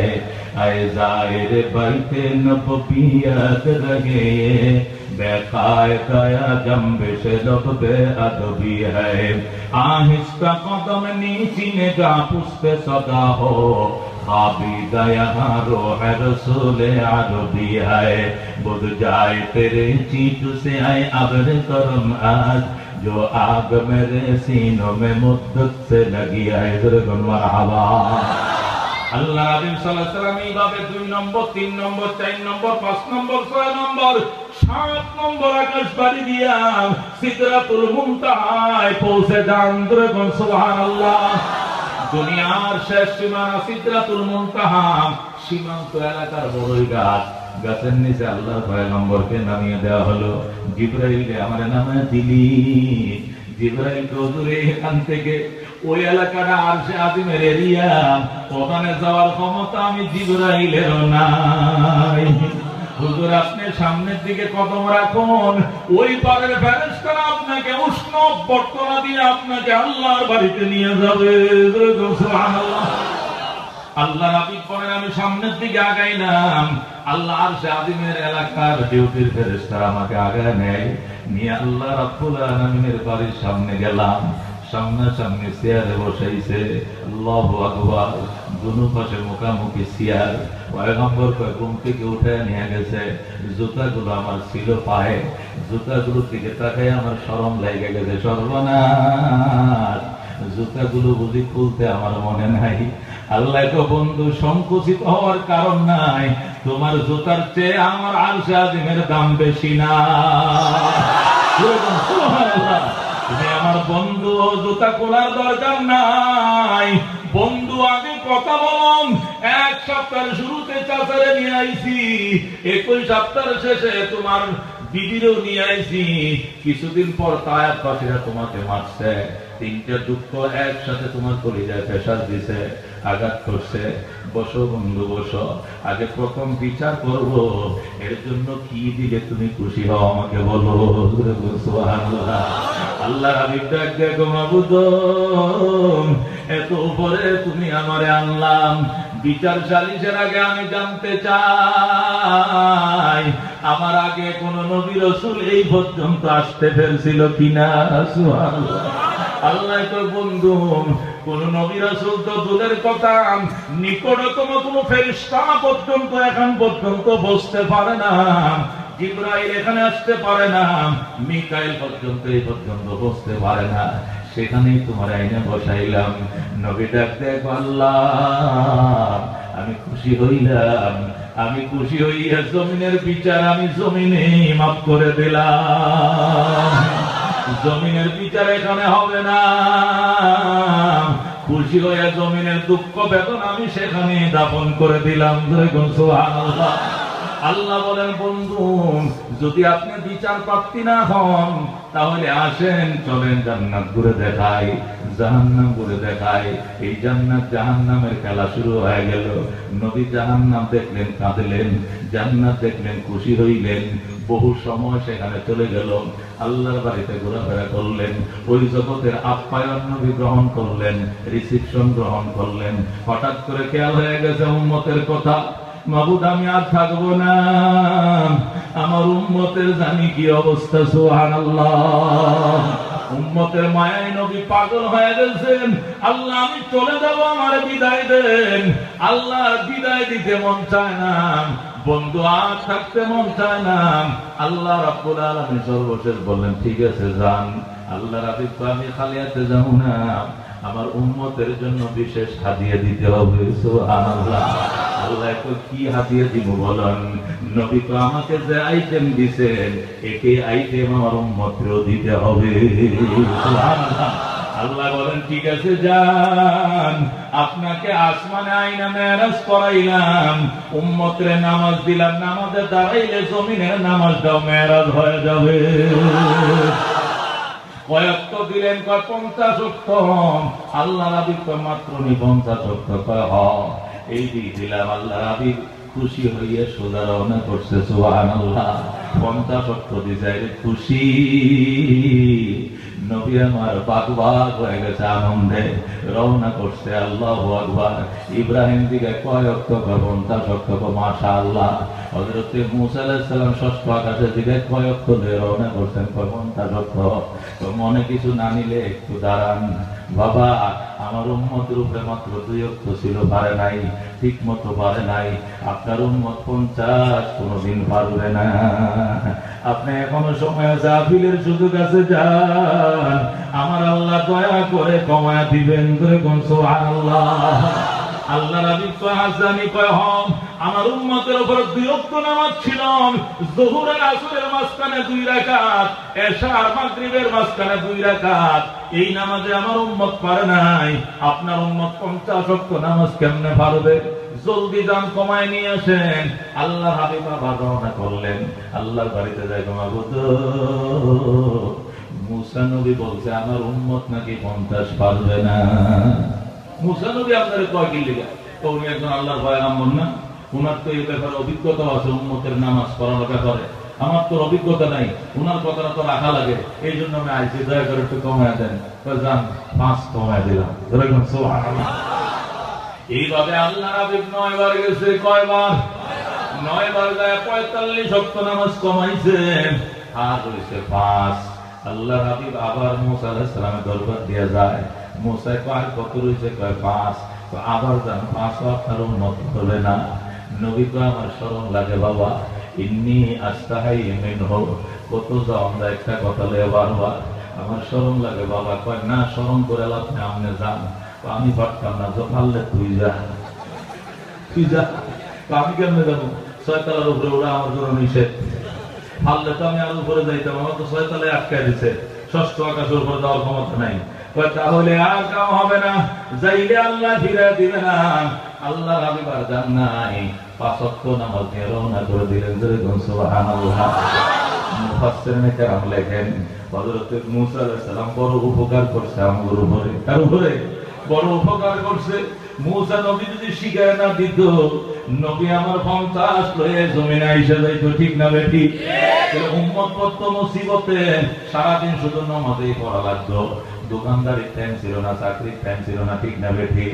ऐ जाहिर बैते नबवियत रहे, बेकायदा जंबिश लब बेअदबी है, आहिस्ता कदम नीची निगाह पुष्पे सदा हो, खाबिदा यहाँ रोह रसूल अरबी है, बुझ जाए तेरे चीत से आए अबर करम आज, जो आग मेरे सीनों में मुद्दत से लगी है। मरहबा। আল্লাহ নবী সাল্লাল্লাহু আলাইহি ওয়াসাল্লাম এইভাবে 2 নম্বর 3 নম্বর 4 নম্বর 5 নম্বর 6 নম্বর 7 নম্বর আকাশ বাড়ি দিয়া সিদরাতুল মুনতাহায় পৌঁছে যান। সুবহানাল্লাহ। দুনিয়ার শেষ সীমানা সিদরাতুল মুনতাহা, সীমান্ত এলাকার বড়ই গাছ, গাছের নিচে আল্লাহর পয়গম্বরকে নামিয়ে দেওয়া হলো। জিবরাইলকে আমার নামে দিলি। জিবরাইল হুজুরে এখান থেকে ওই এলাকাটা আরশে আজিমের এরিয়া, ওখানে যাওয়ার ক্ষমতা আমি জিবরাইলের নাই। হুজুর আপনি সামনের দিকে কদম রাখুন, ওই পারের ফেরেশতারা আপনাকে উষ্ণ বর্তনা দিয়ে আপনাকে আল্লাহর বাড়িতে নিয়ে যাবে। সুবহানাল্লাহ। আল্লাহ হাবিব বলেন আমি সামনের দিকে আগাইলাম, আল্লাহ আরশে আজিমের এলাকার ডিউটির ফেরেশতারা আমাকে আগায় নেয়, নিয়ে আল্লাহ রাব্বুল আলামিনের বাড়ির সামনে গেলাম। সামনাসামনি চেয়ারে বসাইছে, আল্লাহু আকবার, দুনো পাশে মুখামুখি চেয়ার। পয়গম্বর কয় ঘুম থেকে উঠে নিয়ে গেছে, জুতাগুলো আমার ছিল পায়ে, জুতাগুলোর দিকে তাকায় আমার শরম লেগে গেছে, সর্বনাশ, জুতাগুলো বুঝি খুলতে আমার মনে নাই। আল্লাহ তো বন্ধু সংকুচিত হওয়ার কারণ নাই, তোমার জুতার চেয়ে আমার আরশে আজিমের দাম বেশি না। তুমি আমার বন্ধু, জুতা খোলার দরকার নাই। বন্ধু আগে কথা বলুন, এক সপ্তাহের শুরুতে চাচারে নিয়ে আইছি, 21 সপ্তাহের শেষে তোমার বিবিরও নিয়ে আইছি, কিছুদিন পর তায়াত পাখিরা তোমাকে মারছে, 3টে দুঃখ একসাথে তোমার কলিজায় প্রেসার দিছে, আঘাত করছে। বসো বন্ধু বসো, আগে প্রথম বিচার করব, এর জন্য কি দিলে তুমি খুশি হও আমাকে বলো। সুবহানাল্লাহ। আল্লাহ হাবিব ডাক দেখো, মাবুদ এত উপরে তুমি আমারে আনলাম, বিচার সালিশের আগে আমি জানতে চাই আমার আগে কোন নবী রাসূল এই পর্যন্ত আসতে পেরেছিল কিনা। সুবহানাল্লাহ। আল্লাহ তো বন্ধু কোন নবী রাসূল তো দূরের কথা, নিকটতম কোন ফেরেশতা পর্যন্ত এখন পর্যন্ত বসতে পারে না, জিবরাইল এখানে আসতে পারে না, মিকাইল পর্যন্ত এই পর্যন্ত বসতে পারে না, সেখানেই তোমার আইনে বসাইলাম। নবী ডাক দেখ, আল্লাহ আমি খুশি হইলাম, আমি খুশি হইয়া জমিনের বিচার আমি জমিনে মাফ করে দিলাম, জমিনের বিচার এখানে হবে না, খুশি হইয়া জমিনের দুঃখ বেদনা আমি সেখানে দাপন করে দিলাম। সুবহানাল্লাহ। আল্লাহ বলেন, বন্ধু যদি আপনি বিচার প্রাপ্তি না হন তাহলে আসেন, চলেন জান্নাত ঘুরে দেখাই, জাহান্নাম ঘুরে দেখাই। এই জান্নাত জাহান্নামের খেলা শুরু হয়ে গেল। নবী জাহান্নাম দেখলেন, কাঁদলেন, জান্নাত দেখলেন, খুশি হইলেন। বহু সময় সেখানে চলে গেল, আল্লাহর বাড়িতে ঘোরাফেরা করলেন, ওই জগতের আপ্যায়ন নবী গ্রহণ করলেন, রিসিপশন গ্রহণ করলেন। হঠাৎ করে খেয়াল হয়ে গেছে উম্মতের কথা, মাবুদ আমি আর থাকবো না, আমার উম্মতের জানি কি অবস্থা। সুবহানাল্লাহ। উম্মতের মায়ায় নবী পাগল হয়ে গেছেন, আল্লাহ আমি চলে যাব, আমার বিদায় দেন। আল্লাহ বিদায় দিতে মন চায় না, বন্ধু আর থাকতে মন চায় না। আল্লাহ রাব্বুল আলামিন সর্বশেষ বললেন, ঠিক আছে যান। আল্লাহ রাব্বুল আমি খালি হাতে যাব না, আমার উম্মতের জন্য বিশেষ হাদিয়া দিতে হবে। সুবহানাল্লাহ। আল্লাহ তো কি হাদিয়া দিব বলেন, নবী তো আমাকে যে আইটেম দিবেন একই আইটেম আমার উম্মতকেও দিতে হবে। সুবহানাল্লাহ। আল্লাহ বলেন, ঠিক আছে যান, আপনাকে আসমানে আইনা মেরাজ করাইলাম, উম্মতের নামাজ দিলাম, নামাজে দাঁড়াইলে জমিনের নামাজটাও মেরাজ হয়ে যাবে। কয়েকটা দিলেন, 50 ওয়াক্ত। আল্লাহ নবী মাত্র 50 ওয়াক্ত এই দিয়ে দিলাম। আল্লাহ নবী খুশি হইয়া সোজা রওনা করছে। সুবহানাল্লাহ। 50 ওয়াক্ত দিছে, খুশি নবী আমার বাগবাগ হয়ে গেছে, আনন্দে রওনা করছে। আল্লাহু আকবার। ইব্রাহিম দিকে কয় ওয়াক্ত? 50 ওয়াক্ত। মাশাআল্লাহ। হযরত মূসা আলাইহিস সালাম ষষ্ঠ আকাশের দিকে কয় ওয়াক্ত দিয়ে রওনা করছেন? 50 ওয়াক্ত। তো মনে কিছু না নিলে একটু দাঁড়ান বাবা, আমার উম্মতের উপরে মাত্র 2 ওয়াক্ত ছিল, পারে নাই, ঠিক মতো পারে নাই। আপনার উম্মত 50 কোনদিন পারবে না। আপনি এখনো সময় আছে, আপিলের সুযোগ আছে, যান, আমার আল্লাহ দয়া করে কমায়া দিবেন। সুবহানাল্লাহ। আল্লাহ নবী কয় হাসানি কয় হম, আমার উম্মতের উপর 2 ওয়াক্ত নামাজ ছিল, যোহর আর আসরের মাঝখানে 2 রাকাত, এশা আর মাগরিবের মাঝখানে 2 রাকাত। এই নামাজে আমার উম্মত পারে নাই, আপনার উম্মত 50 ওয়াক্ত নামাজ কেমনে পারবে? জলদি যান, কমায় নিয়ে আসেন। আল্লাহ হাবিব আবার রওনা করলেন, আল্লাহর বাড়িতে যাই। মাবুদ মূসা নবী বলছে আমার উম্মত নাকি 50 পারবে না। মূসা নবী আপনার কয় কি লিখা? তো উনি একজন আল্লাহর পয়গম্বর না, উনার তো এই ব্যাপারে অভিজ্ঞতা আছে, উম্মতের নামাজ পড়ানোর ব্যাপারে। আমার তো অভিজ্ঞতা নাই, উনার কথাটা তো রাখা লাগে, এই জন্য আমি আইসি, দয়া করে একটু কমায় দেন। যান, 5 কমায় দিলাম। সুবহানাল্লাহ। এইভাবে আল্লাহ হাবিব 9 বার গেছে। কয়বার? 9 বার যায় 45 ওয়াক্ত নামাজ কমাইছে, আর হইছে 5। আল্লাহ হাবিব আবার মুসা আলাইহিস সালামের দরবার দিয়ে যায়। মুসা কয় কত রইছে? কয় 5। তো আবার যান 5 আপনার উম্মত হবে না। নবী কয় আমার শরম লাগে বাবা, ইন্নী আস্তাহি মিনহু। কত যাও আমরা একটা কথা লয়ে বারবার, আমার শরম লাগে বাবা। কয় না, শরম করে লাভ নেই, আপনি যান। আমি পারতাম না, তো পারলে তুই যা, তুই যা। আমি কেমনে যাবো? 6 তলার উপরে ওরা আমার জন্য নিষেধ। পারলে তো আমি আর উপরে যাইতাম, আমার তো 6 তলায় আটকায় দিছে, 6ষ্ঠ আকাশের উপরে যাওয়ার ক্ষমতা নাই। তাহলে আর কাম হবে না, যাইলে আল্লাহ ফিরে দিবে না। আল্লাহ হাবিব আর যান নাই, 5 ওয়াক্ত নামাজ নিয়ে রওনা করে দিলেন। সুবহানাল্লাহ। মুফাসসিরিনে কেরাম লেখেন হযরত মুসা আলাইহিস সালাম বড় উপকার করছে আমার উপরে। তার উপরে বড় উপকার করছে। মুসা নবী যদি শিখায় না দিত, নবী আমার 50 লয়ে জমিনে আইসা যাইতো, ঠিক না বেটি? উম্মত পড়তো মুসিবতে, সারাদিন শুধু নামাজেই পড়া লাগতো। দোকানদারির টাইম ছিল না, চাকরির টাইম ছিল না, ঠিক না বেটি?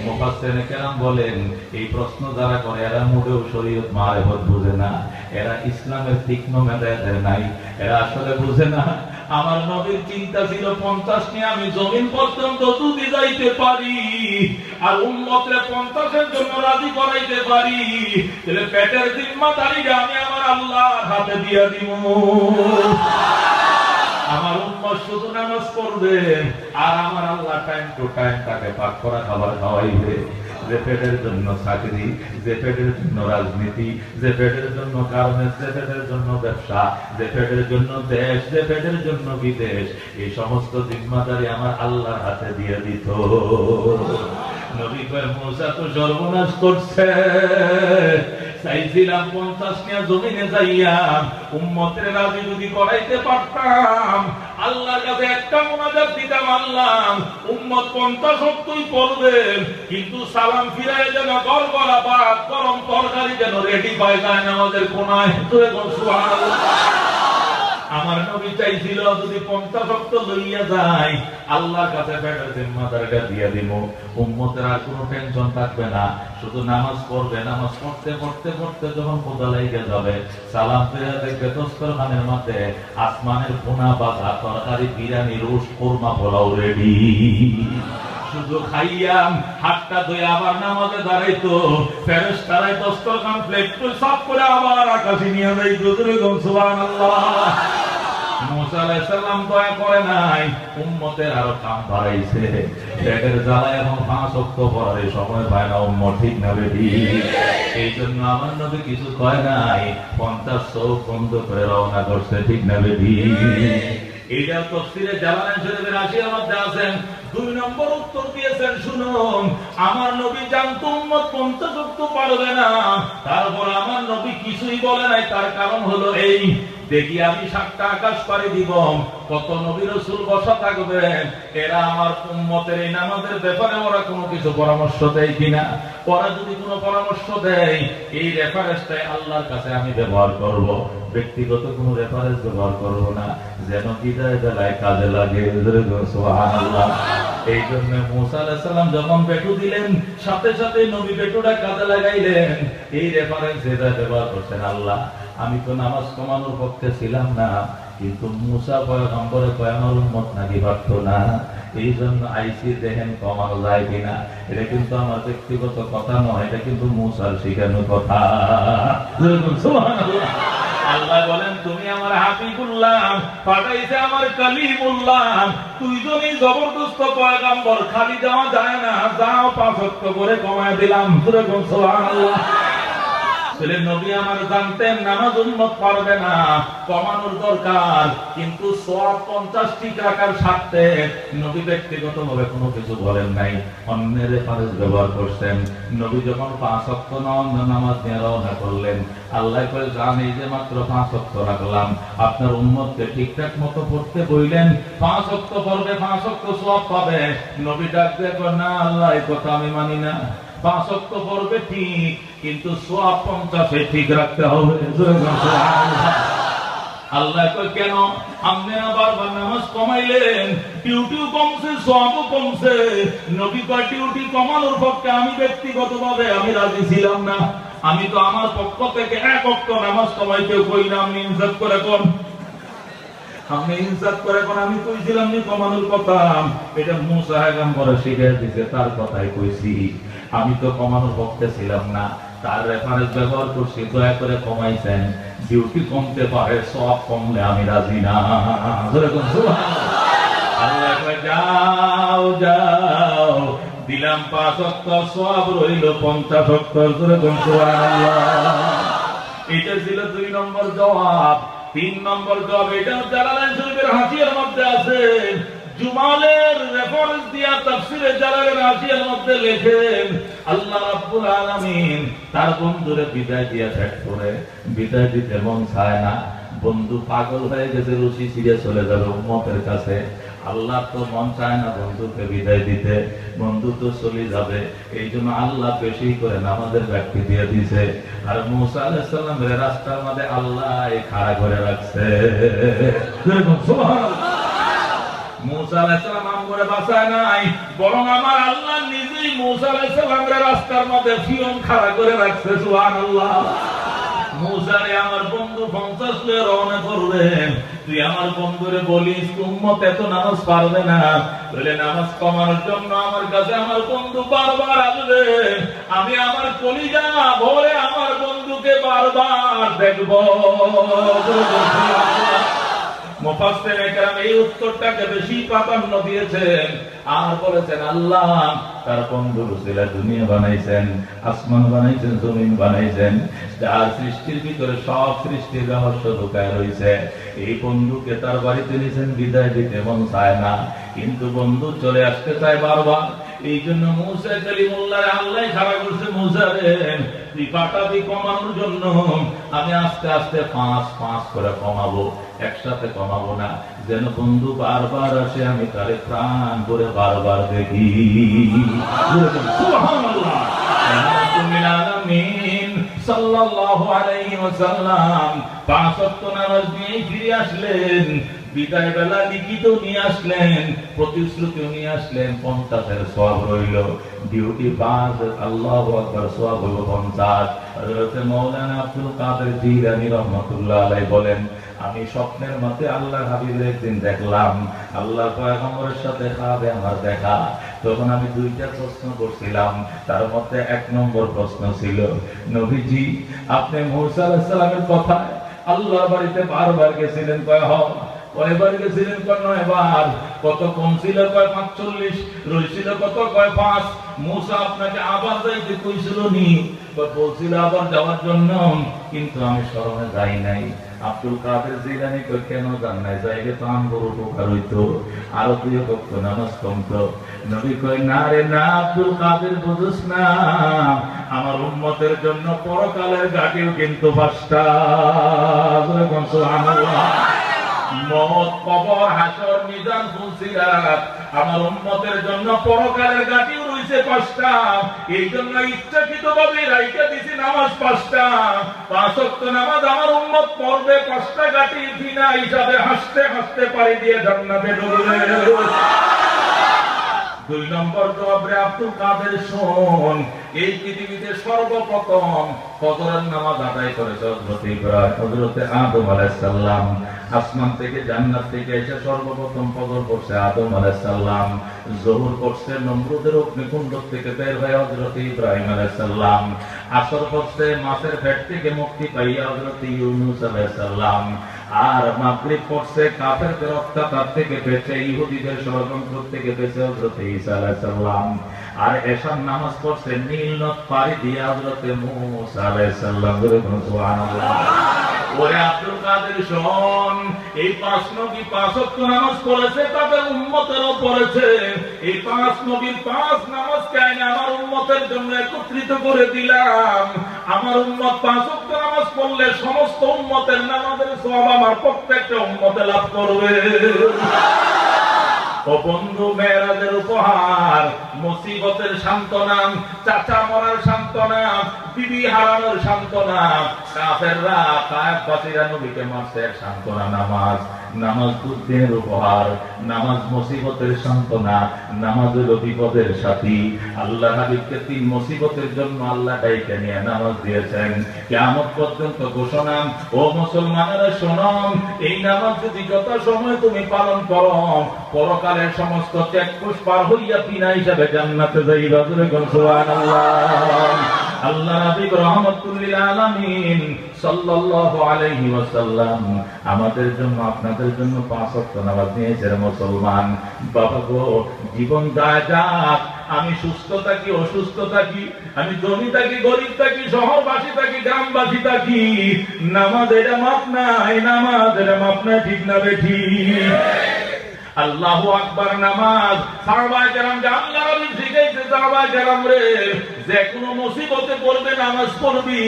মুফাসসিরিনে কেরাম বলেন এই প্রশ্ন যারা করে এরা মোটেও শরীয়ত মারিফত বুঝে না, এরা ইসলামের তীক্ষ্ণ মেধা এদের নাই, এরা আসলে বুঝে না। আমার নবীর চিন্তা ছিল 50 নিয়ে আমি জমিন পর্যন্ত যদি যাইতে পারি আর উম্মতরে 50-এর জন্য রাজি করাইতে পারি, তাহলে পেটের জিম্মাদারিটা আমি আমার আল্লাহর হাতে দিয়ে দিব। আমার উম্মত শুধু নামাজ পড়বে আর আমার আল্লাহ টাইম টু টাইম তাকে পাক করা খাবার খাওয়াইবে। যে পেটের জন্য চাকরি, যে পেটের জন্য রাজনীতি, যে পেটের জন্য গার্মেন্টস, যে পেটের জন্য ব্যবসা, যে পেটের জন্য দেশ, যে পেটের জন্য বিদেশ, এই সমস্ত জিম্মাদারি আমার আল্লাহর হাতে দিয়ে দিত। নবী কয় মুসা তো সর্বনাশ করছে, চাইছিলাম 50 নিয়ে জমিনে যাইয়া উম্মতের রাজি যদি করাইতে পারতাম, আল্লাহর কাছে একটা মুনাজাত দিতাম, আল্লাহ উম্মত 50 ওয়াক্তই পড়বেন, কিন্তু সালাম ফিরায় যেন গড়গড়া ভাত গরম তরকারি যেন রেডি পায় যায় নামাজের কোনায়। সুবহানাল্লাহ। আমার নবী চাইছিল যদি 50 ওয়াক্ত লইয়া যায়, আল্লাহর কাছে পেটের জিম্মাদারিটা দিয়ে দিব, উম্মতের আর কোনো টেনশন থাকবে না, শুধু নামাজ পড়বে। নামাজ পড়তে পড়তে পড়তে যখন ক্ষুধা লেগে যাবে, সালাম ফিরে দেখবে দস্তরখানের মধ্যে আসমানের পোনা বাঁধা তরকারি, বিরিয়ানি, রোস্ট, কোরমা, পোলাও রেডি। শুধু খাইয়াম হাতটা ধুয়ে আবার নামাজে দাঁড়াইতো, ফেরেশতারাই দস্তরখান প্লেট সাফ করে আবার আকাশে নিয়ে যাইতো। সুবহানাল্লাহ। মুসা আলাইহিস সালাম দয়া করে নাই, উম্মতের আরো কাম বাড়াইছে। পেটের জ্বালায় এখন 5 ওয়াক্ত পড়ার সময় পায় না উম্মত, ঠিক না বেটি? এই জন্য আমার নবী কিছু কয় নাই, 50 চোখ বন্ধ করে রওনা করছে, ঠিক না বেটি? এইটা তাফসীরে জালালাইন শরীফের 80 এর মধ্যে আছেন। 2 নম্বর উত্তর দিয়েছেন, শুনুন, আমার নবী জানতো উম্মত 50 ওয়াক্ত পারবে না, তারপর আমার নবী কিছুই বলে নাই। তার কারণ হলো এই, দেখি আমি 7টা আকাশ পাড়ি দিব, কত নবী রাসূল বসা থাকবেন, এরা আমার উম্মতের এই নামাজের ব্যাপারে ওরা কোনো কিছু পরামর্শ দেয় কিনা। ওরা যদি কোনো পরামর্শ দেয়, এই রেফারেন্সটাই আল্লাহর কাছে আমি ব্যবহার করব, ব্যক্তিগত কোনো রেফারেন্স ব্যবহার করব না, যেন বিদায় বেলায় কাজে লাগে। সুবহানাল্লাহ। এই জন্য মুসা আলাইহিস সালাম যখন বেটু দিলেন, সাথে সাথে নবী বেটুটা কাজে লাগাইলেন। এই রেফারেন্স এটা ব্যবহার করছেন, আল্লাহ আমি তো নামাজ কমানোর পক্ষে ছিলাম না, কিন্তু মুসা পয়গম্বরে আমার উম্মত নাকি পারত না, এই জন্য আইসি দেখেন কমানো যায় কিনা। এটা কিন্তু আমার ব্যক্তিগত কথা নয়, এটা কিন্তু মুসার শিখানো কথা। সুবহানাল্লাহ। আল্লাহ বলেন তুমি আমার হাবিবুল্লাহ, পাঠাইছে আমার কালিমুল্লাহ, দুইজনই জবরদস্ত পয়গম্বর, খালি যাওয়া যায় না, যাও 5 ওয়াক্ত করে কমায় দিলাম। সুবহানাল্লাহ। ছেলে নবী আমার জানতেন নামাজ উম্মত পারবে না, কমানোর দরকার, কিন্তু সওয়াব 50 ঠিক রাখার স্বার্থে নবী ব্যক্তিগতভাবে কোনো কিছু বলেন নাই, অন্যের রেফারেন্স ব্যবহার করছেন। নবী যখন 5 ওয়াক্ত নামাজ নিয়ে রওনা করলেন, আল্লাহ কয়ে জান এই যে মাত্র 5 ওয়াক্ত রাখলাম, আপনার উম্মতকে ঠিকঠাক মতো পড়তে বললেন, 5 ওয়াক্ত পড়বে, 5 ওয়াক্ত সওয়াব পাবে। নবী ডাক দিয়ে কয় না আল্লাহ, এই কথা আমি মানি না, 5 ওয়াক্ত পড়বে ঠিক, কিন্তু সওয়াব 50 ঠিক রাখতে হবে। আল্লাহ কয় কেন আপনি বারবার নামাজ কমাইলেন, ডিউটিও কমছে, সওয়াবও কমছে। নবী কয় ডিউটি কমানোর পক্ষে আমি ব্যক্তিগতভাবে আমি রাজি ছিলাম না। আমি তো আমার পক্ষ থেকে এক ওয়াক্ত নামাজ কমাইতে কই না, আপনি ইনসাফ করে কোন, আপনি ইনসাফ করে কোন, আমি কইছিলাম নি কমানোর কথা। এটা মুসা পয়গম্বর শিখিয়ে দিয়েছে, তার কথাই কইছি। আমি তো কমানোর পক্ষে ছিলাম না, তার রেফারেন্স ব্যবহার করছি, দয়া করে কমাইছেন। ডিউটি কমতে পারে, সব কমলে আমি রাজি না। আল্লাহ কয় যাও যাও, দিলাম 5 ওয়াক্ত, সওয়াব রইল 50 ওয়াক্ত। সুবহানাল্লাহ। এটা ছিল 2 নম্বর জবাব। 3 নম্বর জবাব এটা জালালাইন শরীফের হাসিয়ার মধ্যে আছে। জুমালের রেফারেন্স দিয়া তাফসীরে জালালের হাসিয়ার মধ্যে লেখেন আল্লাহ রাব্বুল আলামিন তার বন্ধুরে বিদায় দিয়া ত্যাগ করে, বিদায় দিতে মন চায় না। বন্ধু পাগল হয়ে গেছে, রশি ছিঁড়ে চলে যাবে উম্মতের কাছে। আল্লাহ তো মন চায় না বন্ধুকে বিদায় দিতে, বন্ধু তো চলে যাবে। এই জন্য আল্লাহ বেশি করে নামাজের ব্যক্তি দিয়ে দিছে। আর মুসা আলাইহিস সালামের রাস্তার মধ্যে আল্লাহ খাড়া করে রাখছে। মুসা আলাইহিস সালাম আমরে বাঁচায় নাই, বরং আমার আল্লাহ নিজেই মুসা আলাইহিস সালামের রাস্তার মধ্যে ফিয়ন খাড়া করে রাখছে। সুবহানাল্লাহ। মুসারে আমার বন্ধু 50 লয়ে রওনা করলেন। তুই আমার বন্ধুরে বলিস উম্মত এত নামাজ পারবে না, বলে নামাজ কমানোর জন্য আমার কাছে আমার বন্ধু বারবার আসবে। আমি আমার কলিজা ভরে আমার বন্ধুকে বারবার দেখব। মুফাসসিরিনে কেরাম এই উত্তরটাকে বেশি প্রাধান্য দিয়েছেন আর বলেছেন আল্লাহ তার বন্ধুর উসিলা দুনিয়া বানাইছেন, আসমান বানাইছেন, জমিন বানাইছেন। যার সৃষ্টির ভিতরে সব সৃষ্টির রহস্য লুকায় রয়েছে। এই বন্ধুকে তার বাড়িতে নিয়েছেন, বিদায় দিতে মন চায় না, কিন্তু বন্ধু চলে আসতে চায় বারবার। এই জন্য মুসা কালিমুল্লাহ আল্লাহ খাড়া করছে, মুসা রে তুই পাঠাবি কমানোর জন্য, আমি আস্তে আস্তে 5 করে কমাবো, একসাথে কমাবো না, যেন বন্ধু বারবার আসে, আমি তারে প্রাণ করে বারবার দেখি। সুবহানাল্লাহ। সাল্লাল্লাহু আলাইহি ওয়াসাল্লাম 5 ওয়াক্ত নামাজ নিয়ে ফিরে আসলেন। বিদায় বেলা লিখিত নিয়ে আসলেন, প্রতিশ্রুতি নিয়ে আসলেন, 50-এর সওয়াব রইল। ডিউটি 5, আল্লাহু আকবার, সওয়াব হলো 50। হযরত মাওলানা আব্দুল কাদের জিলানী রাহমাতুল্লাহ আলাইহি বলেন, আমি স্বপ্নের মধ্যে আল্লাহর হাবিবের একদিন দেখলাম, আল্লাহর পয়গম্বরের সাথে খাবে আমার দেখা। তখন আমি 2টা প্রশ্ন করছিলাম, তার মধ্যে 1 নম্বর প্রশ্ন ছিল, নবীজি আপনি মুসা আলাইহিস সালামের কথা আল্লাহর বাড়িতে বারবার গেছিলেন, কয়বার গেছিলেন? 9 বার। কত কম ছিল? 45। রইছিল কত? 5। মুসা আপনাকে আবার যাইতে কইছিল নি? বলছিল আবার যাওয়ার জন্য, কিন্তু আমি স্মরণে যাই নাই। আব্দুল কাদের জিলানী কই কেন যান নাই? যাইলে তো আমার উপকার হইতো, আরো 2 ওয়াক্ত নামাজ কমতো। নবী কই না রে না আব্দুল কাদের, বুঝছ না, আমার উম্মতের জন্য পরকালের ঘাটিও কিন্তু 5টা। সুবহানাল্লাহ। মওত, কবর, হাসর, মিজান, ফুলসিরাত, আমার উম্মতের জন্য পরকালের ঘাটিও রইছে 5টা। এই জন্য ইচ্ছাকৃতভাবে রাইখা দিছি নামাজ 5টা। 5 ওয়াক্ত নামাজ আমার উম্মত পড়বে, 5টা ঘাটি বিনা হিসাবে হাসতে হাসতে পাড়ি দিয়ে জান্নাতে ঢুকবে। 2 নম্বর জবাব রে আব্দুল কাদের, শোন, এই পৃথিবীতে সর্বপ্রথম ফজরের নামাজ আদায় করেছে হযরত ইব্রাহিম, হযরত আদম আলাইহিস সালাম। আসমান থেকে জান্নাত থেকে এসে সর্বপ্রথম ফজর পড়ছে আদম আলাইহিস সালাম, যোহর পড়ছে নমরুদের অগ্নিকুণ্ড থেকে বের হয়ে হযরত ইব্রাহিম আলাইহিস সালাম, আসর পড়ছে মাছের পেট থেকে মুক্তি পাইয়া হযরত ইউনূস আলাইহিস সালাম, আর মাগরিব পড়ছে কাফেরদের অত্যাচার থেকে বেঁচে, ইহুদিদের ষড়যন্ত্র থেকে বেঁচে হযরত ঈসা আলাইহিস সালাম, আর এশার নামাজ পড়ছে নীল নদ পাড়ি দিয়ে হযরত মুসা আলাইহিস সালাম। সুবহানাল্লাহ। ওরে আব্দুল কাদের শোন, এই 5 নবী 5 ওয়াক্ত নামাজ পড়েছে, তাদের উম্মতেরও পড়েছে। এই 5 নবীর 5 নামাজ কেন আমার উম্মতের জন্য একত্রিত করে দিলাম। আমার উম্মত 5 ওয়াক্ত নামাজ পড়লে সমস্ত উম্মতের নামাজের সওয়াব আমার প্রত্যেকটা উম্মতে লাভ করবে। ও বন্ধু, মেরাজের উপহার, মুসিবতের সান্ত্বনা, চাচা মরার সান্ত্বনা, বিবি হারানোর সান্ত্বনা, কাফেররা কাফেররা নবীকে মারছে সান্ত্বনা নামাজ। নামাজ দুঃখের উপহার, নামাজ মুসিবতের সান্ত্বনা, নামাজ হলো বিপদের সাথী। আল্লাহ হাবিবকে 3 মুসিবতের জন্য আল্লাহ ডাইকে নিয়ে নামাজ দিয়েছেন। কিয়ামত পর্যন্ত ঘোষণা, ও মুসলমানেরা শোনো, এই নামাজ যদি যত সময় তুমি পালন করো, পরকালের সমস্ত চেকপোস্ট পার হইয়া বিনা হিসাবে জান্নাতে যাইবা। সুবহানাল্লাহ। আল্লাহ নবী রাহমাতুল লিল আলামিন সাল্লাল্লাহু আলাইহি ওয়াসাল্লাম আমাদের জন্য আপনাদের জন্য 5 ওয়াক্ত নামাজ নিয়েছেন। মুসলমান বাবা গো, জীবন যায় যাক, আমি সুস্থ থাকি অসুস্থ থাকি, আমি ধনী থাকি গরিব থাকি, শহরবাসী থাকি গ্রামবাসী থাকি, নামাজের মাপ নাই, নামাজের মাপ নাই, ঠিক না বেঠিক? আল্লাহু আকবার নামাজ সাহাবায়ে কেরামকে আল্লাহ নবী শিখাইতে, সাহাবায়ে কেরাম রে, যে কোনো মুসিবতে পড়বে নামাজ পড়বি।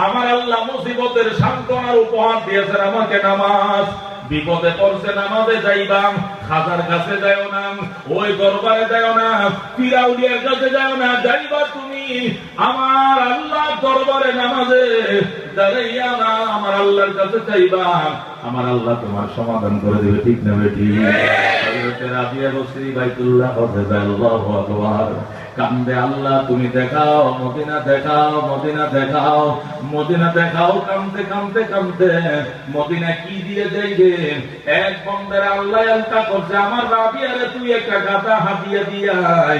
আমার আল্লাহ মুসিবতের সান্ত্বনার উপহার দিয়েছেন আমাকে নামাজ। বিপদে পড়ছে নামাজে যাইবা, খাজার কাছে যাও না, ওই দরবারে যাও না, পীরাউলিয়ার কাছে যাও না, যাইবা তুমি আমার আল্লাহ দরবারে নামাজে দাঁড়াইয়া না, আমার আল্লাহর কাছে চাইবা, আমার আল্লাহ তোমার সমাধান করে দিবে, ঠিক না বেটি? হযরত রাবিয়া বসরি বাইতুল্লাহ হযে যায়, আল্লাহু আকবার, কান্দে, আল্লাহ তুমি দেখাও, মদিনা দেখাও, মদিনা দেখাও, মদিনা দেখাও। কান্দতে কান্দতে কান্দতে মদিনা কি দিয়ে যাইবে? এক বন্দের আল্লাহ আলতা করছে, আমার রাবিয়ারে তুই একটা গাদা হাদিয়া দিয়াই।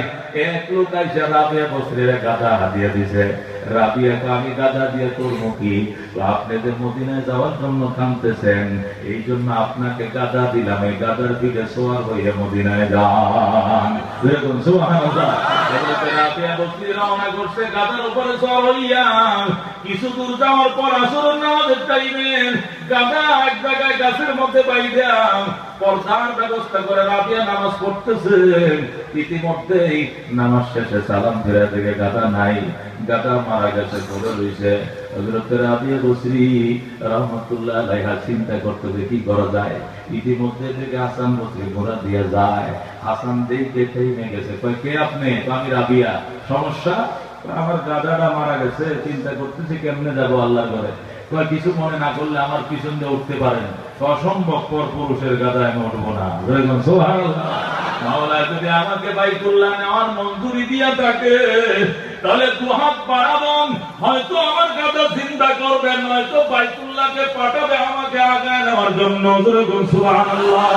এক লোক আইসা রাবিয়া বসরির গাদা হাদিয়া দিছে। রাবিয়াকে আমি গাদা দিয়ে তোর মুখী, আপনি যে মদিনায় যাওয়ার জন্য কাঁদতেছেন, এই জন্য আপনাকে গাদা দিলাম, এই গাদার দিকে সোয়ার হইয়া মদিনায় যান। সুবহানাল্লাহ। রাবিয়া বসরি রওনা করছে গাদার উপরে সোয়ার হইয়া। কিছু দূর যাওয়ার পর আসরের নামাজের টাইমে গাদা এক জায়গায় গাছের মধ্যে বাইদাম পর্দার ব্যবস্থা করে রাবিয়া নামাজ পড়তেছেন। ইতিমধ্যেই নামাজ শেষে সালাম ফিরে থেকে গাদা নাই, গাদা মারা গেছে, পড়ে রয়েছে। হযরত রাবিয়া বসরি রাহমাতুল্লাহ আলাইহা চিন্তা করতে কি করা যায়। ইতিমধ্যে থেকে হাসান বসরি ঘোড়া দিয়ে যায়। হাসান দেখে থেমে গেছে, কয় কে আপনি? তো আমি রাবিয়া। সমস্যা? আমার গাদাটা মারা গেছে, চিন্তা করতেছি কেমনে যাবো আল্লাহর ঘরে। কিছু মনে না করলে আমার পিছন দিয়ে উঠতে পারেন। অসম্ভব, পর পুরুষের গাদায় আমি উঠবো না। মাওলা যদি আমাকে বাইতুল্লাহ নেওয়ার মঞ্জুরি দিয়া থাকে, তাহলে 2 হাত বাড়াবেন, হয়তো আমার গাদা চিন্তা করবেন, নয়তো বাইতুল্লাহকে পাঠাবে আমাকে আগায় নেওয়ার জন্য। সুবহানাল্লাহ।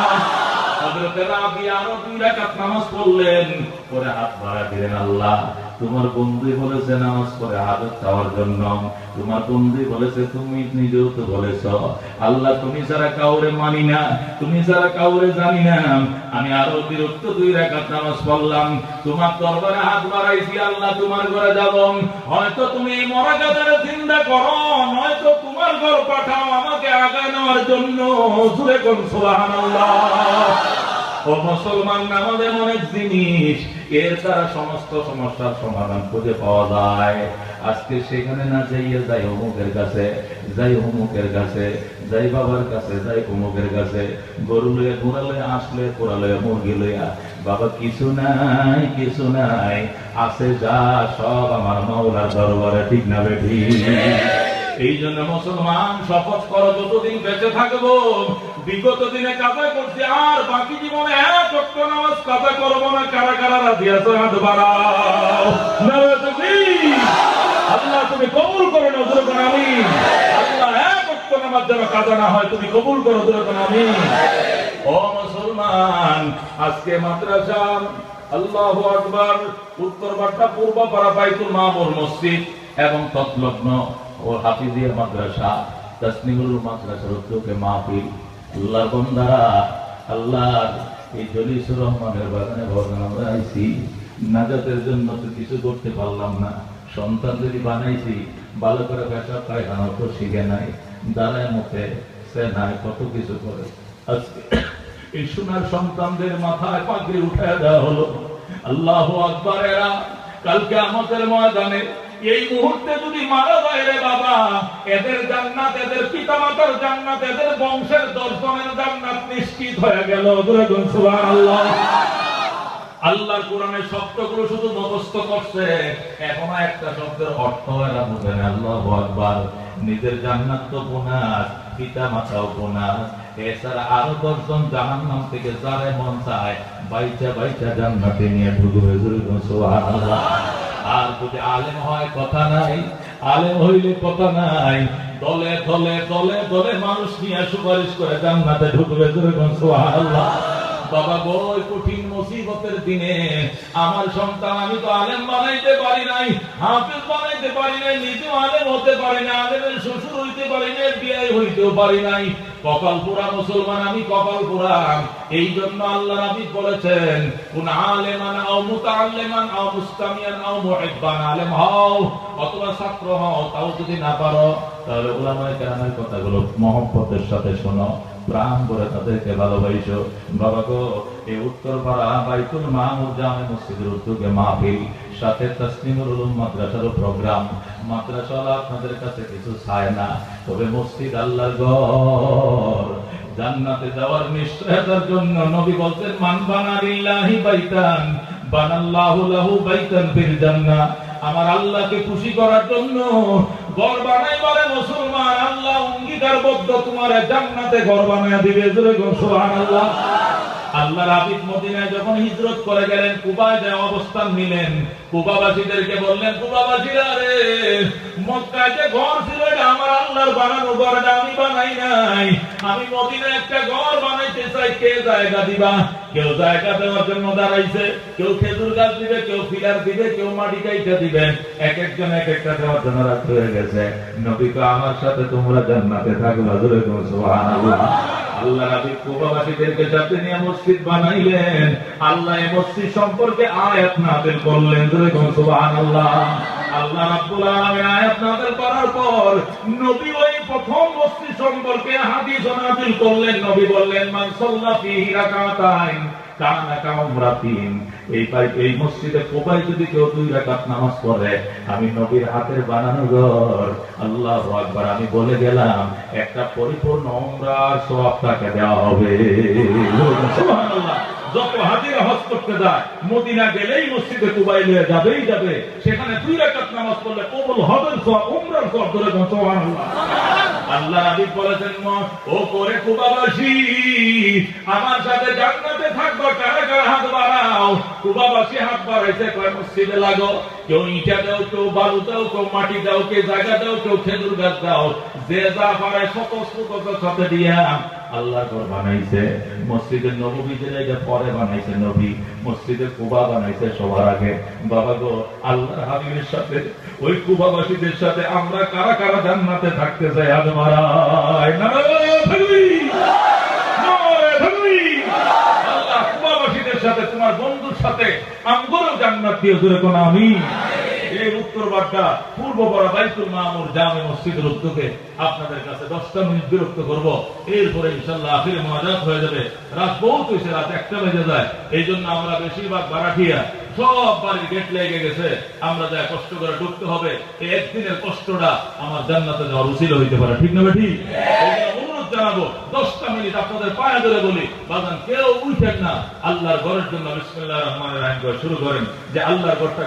হযরত রাবিয়া আরো 2 রাকাত নামাজ পড়লেন, পরে হাত বাড়া দিলেন, আল্লাহ তোমার বন্ধু বলেছে নামাজ পড়ে হাজত চাওয়ার জন্য, তোমার বন্ধু বলেছে, তুমি নিজেও তো বলেছ, আল্লাহ তুমি ছাড়া কাউরে মানি না, তুমি ছাড়া কাউরে জানি না। আমি আরো বিরক্ত 2 রাকাত নামাজ পড়লাম, তোমার দরবারে হাত বাড়াইছি, আল্লাহ তোমার ঘরে যাব, হয়তো তুমি মরা গাদারে জিন্দা করো, নয়তো তোমার ঘর পাঠাও আমাকে আগায় নেওয়ার জন্য। জোরে কোন সুবহানাল্লাহ। ও মুসলমান, নামাজ এমন এক জিনিস, এর দ্বারা সমস্ত সমস্যার সমাধান খুঁজে পাওয়া যায়। আজকে সেখানে না যাইয়া যাই অমুকের কাছে, যাই অমুকের কাছে, যাই বাবার কাছে, যাই অমুকের কাছে, গরু লইয়া ঘোড়া লইয়া আসলে, পোড়া লইয়া মুরগি লইয়া, বাবা কিছু নাই, কিছু নাই, আছে যা সব আমার মাওলার দরবারে, ঠিক না বেঠি? এই জন্য মুসলমান শপথ করো, যতদিন বেঁচে থাকবো, বিগত দিনে কাজা করছি, আর বাকি জীবনে 1 ওয়াক্ত নামাজ কাজা করবো না। কারা কারা রাজি আছো? হাত বাড়াও। আল্লাহ তুমি কবুল করো, নজর করো আমিন। আল্লাহ 1 ওয়াক্ত নামাজ যেন কাজা না হয়, তুমি কবুল করো, নজর করো আমিন। ও মুসলমান, আজকে মাদ্রাসা, আল্লাহু আকবার, উত্তর বাড্ডা পূর্বপাড়া বাইতুল মামুর মসজিদ এবং তৎলগ্ন ও হাফিজিয়া মাদ্রাসা, তাসনিমুল মাদ্রাসার উদ্যোগে মাহফিল। আল্লাহর বান্দারা, আল্লাহর এই জলিসুর রহমানের বাগানে ভবন আমরা আইছি, নাজাতের জন্য তো কিছু করতে পারলাম না। সন্তান যদি বানাইছি, ভালো করে পেশাব পায়খানা তো শিখে নাই, দাঁড়ায় মুখে সে নাই, কত কিছু করে। আজকে এই সোনার সন্তানদের মাথায় পাগড়ি উঠায় দেওয়া হলো। আল্লাহু আকবার। এরা কালকে আমাদের ময়দানে এই মুহূর্তে যদি মারা যায় রে বাবা, এদের জান্নাত, এদের পিতামাতার জান্নাত, এদের বংশের দর্শনের জান্নাত নিশ্চিত হয়ে গেল। সুবহানাল্লাহ। আল্লাহর কোরআনের শব্দগুলো শুধু মুখস্থ করছে, এখনো একটা শব্দের অর্থ এরা বুঝে না। আল্লাহু আকবার। নিজের জান্নাত তো বোনাস, পিতা মাতাও বোনাস, এছাড়া আরো 10 জন জাহান্নাম থেকে যারে মন চায় বাইচা বাইচা জান্নাতে নিয়ে ঢুকবে। সুবহানাল্লাহ। আর যদি আলেম হয় কথা নাই, আলেম হইলে কথা নাই, দলে দলে দলে দলে মানুষ নিয়ে সুপারিশ করে জান্নাতে ঢুকবে। সুবহানাল্লাহ। বাবা গো, কঠিন মুসিবতের দিনে আমার সন্তান, আমি তো আলেম বানাইতে পারি নাই, হাফেজ বানাইতে পারি নাই, নিজেও আলেম হতে পারি না, আলেমের শ্বশুর হইতে পারি নাই, বিয়ে হইতেও পারি নাই, কপাল পুরা মুসলমান আমি, কপাল পুরা। এই জন্য আল্লাহ নবী বলেছেন, কুন আলেমান আও মুতাআল্লিমান আও মুস্তামিয়ান আও মুহিব্বান, আলেম হও অথবা ছাত্র হও, তাও যদি না পারো তাহলে উলামায়ে কেরামের কথাগুলো মহব্বতের সাথে শোনো, প্রাণ করে তাদেরকে ভালোবাসো। বাবা গো, এই উত্তরপাড়া বাইতুল মামুর জামে মসজিদের উদ্যোগে মাহফিল, সাথে তাসলিমুল উলুম মাদ্রাসার প্রোগ্রাম। মাদ্রাসাওয়ালা আপনাদের কাছে কিছু চায় না, তবে মসজিদ আল্লাহর ঘর, জান্নাতে যাওয়ার নিশ্চয়তার জন্য নবী বলতেন, মান বানা লিল্লাহি বাইতান বানাল্লাহু লাহু বাইতান ফিল জান্নাহ। আমার আল্লাহকে খুশি করার জন্য ঘর বানাইবারে মুসলমান, আল্লাহ অঙ্গীকারবদ্ধ তোমার জান্নাতে ঘর বানায় দিবে। সুবহানাল্লাহ। আল্লাহর হাবিব মদিনায় যখন হিজরত করে গেলেন, কুবায় যে অবস্থান নিলেন, কুবাবাসীদেরকে বললেন, কুবাবাসীরা রে, মক্কায় যে ঘর ছিল এটা আমার আল্লাহর বানানো ঘর, এটা আমি বানাই নাই, আমি মদিনায় একটা ঘর বানাইতে চাই, কে জায়গা দিবা? কেউ জায়গা দেওয়ার জন্য দাঁড়াইছে, কেউ খেজুর গাছ দিবে, কেউ পিলার দিবে, কেউ মাটি কাইটা দিবে, এক একজন এক একটা দেওয়ার জন্য রাত হয়ে গেছে। নবী কো, আমার সাথে তোমরা জান্নাতে থাকবা। সুবহানাল্লাহ। আল্লাহ নবী কুবাবাসীদেরকে সাথে নিয়ে মসজিদ বানাইলেন। আল্লাহ এই মসজিদ সম্পর্কে আয়াত নাযিল করলেন। সুবহানাল্লাহ। আল্লাহ রাব্বুল আলামিন আয়াত নাযিল করার পর নবী ওই প্রথম মসজিদ সম্পর্কে হাদিস নাযিল করলেন। নবী বললেন, মান সাল্লা ফিহি রাকাতাইন কানা কাউমরাতিন। এই মসজিদে কোবায় যদি কেউ 2 রাকাত নামাজ পড়ে, আমি নবীর হাতের বানানো ঘর, আল্লাহু আকবার, আমি বলে গেলাম একটা পরিপূর্ণ উমরার সওয়াব তাকে দেওয়া হবে। সুবহানাল্লাহ। যত হাজিরা হজ করতে যায়, মদিনা গেলেই মসজিদে কুবায় নিয়ে যাবেই যাবে, সেখানে 2 রাকাত নামাজ পড়লে কবুল হজের সওয়াব, উমরার সওয়াব ধরে। সুবহানাল্লাহ। আল্লাহ নবী বলেছেন, ও করে কুবাবাসী, আমার সাথে জান্নাতে থাকবো, কারা কারা হাত বাড়াও? কুবাবাসী হাত বাড়াইছে, কয় মসজিদে লাগো, কেউ ইটা দাও, কেউ বালু দাও, কেউ মাটি দাও, কেউ জায়গা দাও, কেউ খেজুর গাছ দাও, যে যা পারে সকল সাথে দিয়া আল্লাহ ঘর বানাইছে। মসজিদের নববী যেটা পরে বানাইছে নবী, মসজিদে কুবা বানাইছে সবার আগে। বাবা গো, আল্লাহর হাবিবের সাথে ওই কুবাবাসীদের সাথে আমরা কারা কারা জান্নাতে থাকতে চাই? হাত বাড়ায়। আল্লাহ কুবাবাসীদের সাথে, তোমার বন্ধুর সাথে আমগরও জান্নাত দিয়ে জোরে কোন আমিন। এই উত্তর বার্তা পূর্বপাড়া বাইতুল মামুর জামে মসজিদের উদ্যোগে আপনাদের কাছে 10টা মিনিট বিরক্ত করব, এরপরে ইনশাআল্লাহ আখিরে মুনাজাত হয়ে যাবে। রাত বহুত হয়েছে, রাত 1টা বেজে যায়। এই জন্য আমরা বেশিরভাগ বারাঠিয়া সব বাড়ির গেট লেগে গেছে, আমরা যা কষ্ট করে ঢুকতে হবে, এই একদিনের কষ্টটা আমার জান্নাতে যাওয়ার উসিলা হইতে পারে। ঠিক না ঠিক? অনুরোধ জানাবো, 10টা মিনিট আপনাদের পায়ে ধরে বলি, বাজান কেউ উঠেন না, আল্লাহর ঘরের জন্য বিসমিল্লাহির রহমানির রহিম করে শুরু করেন, যে আল্লাহর ঘরটা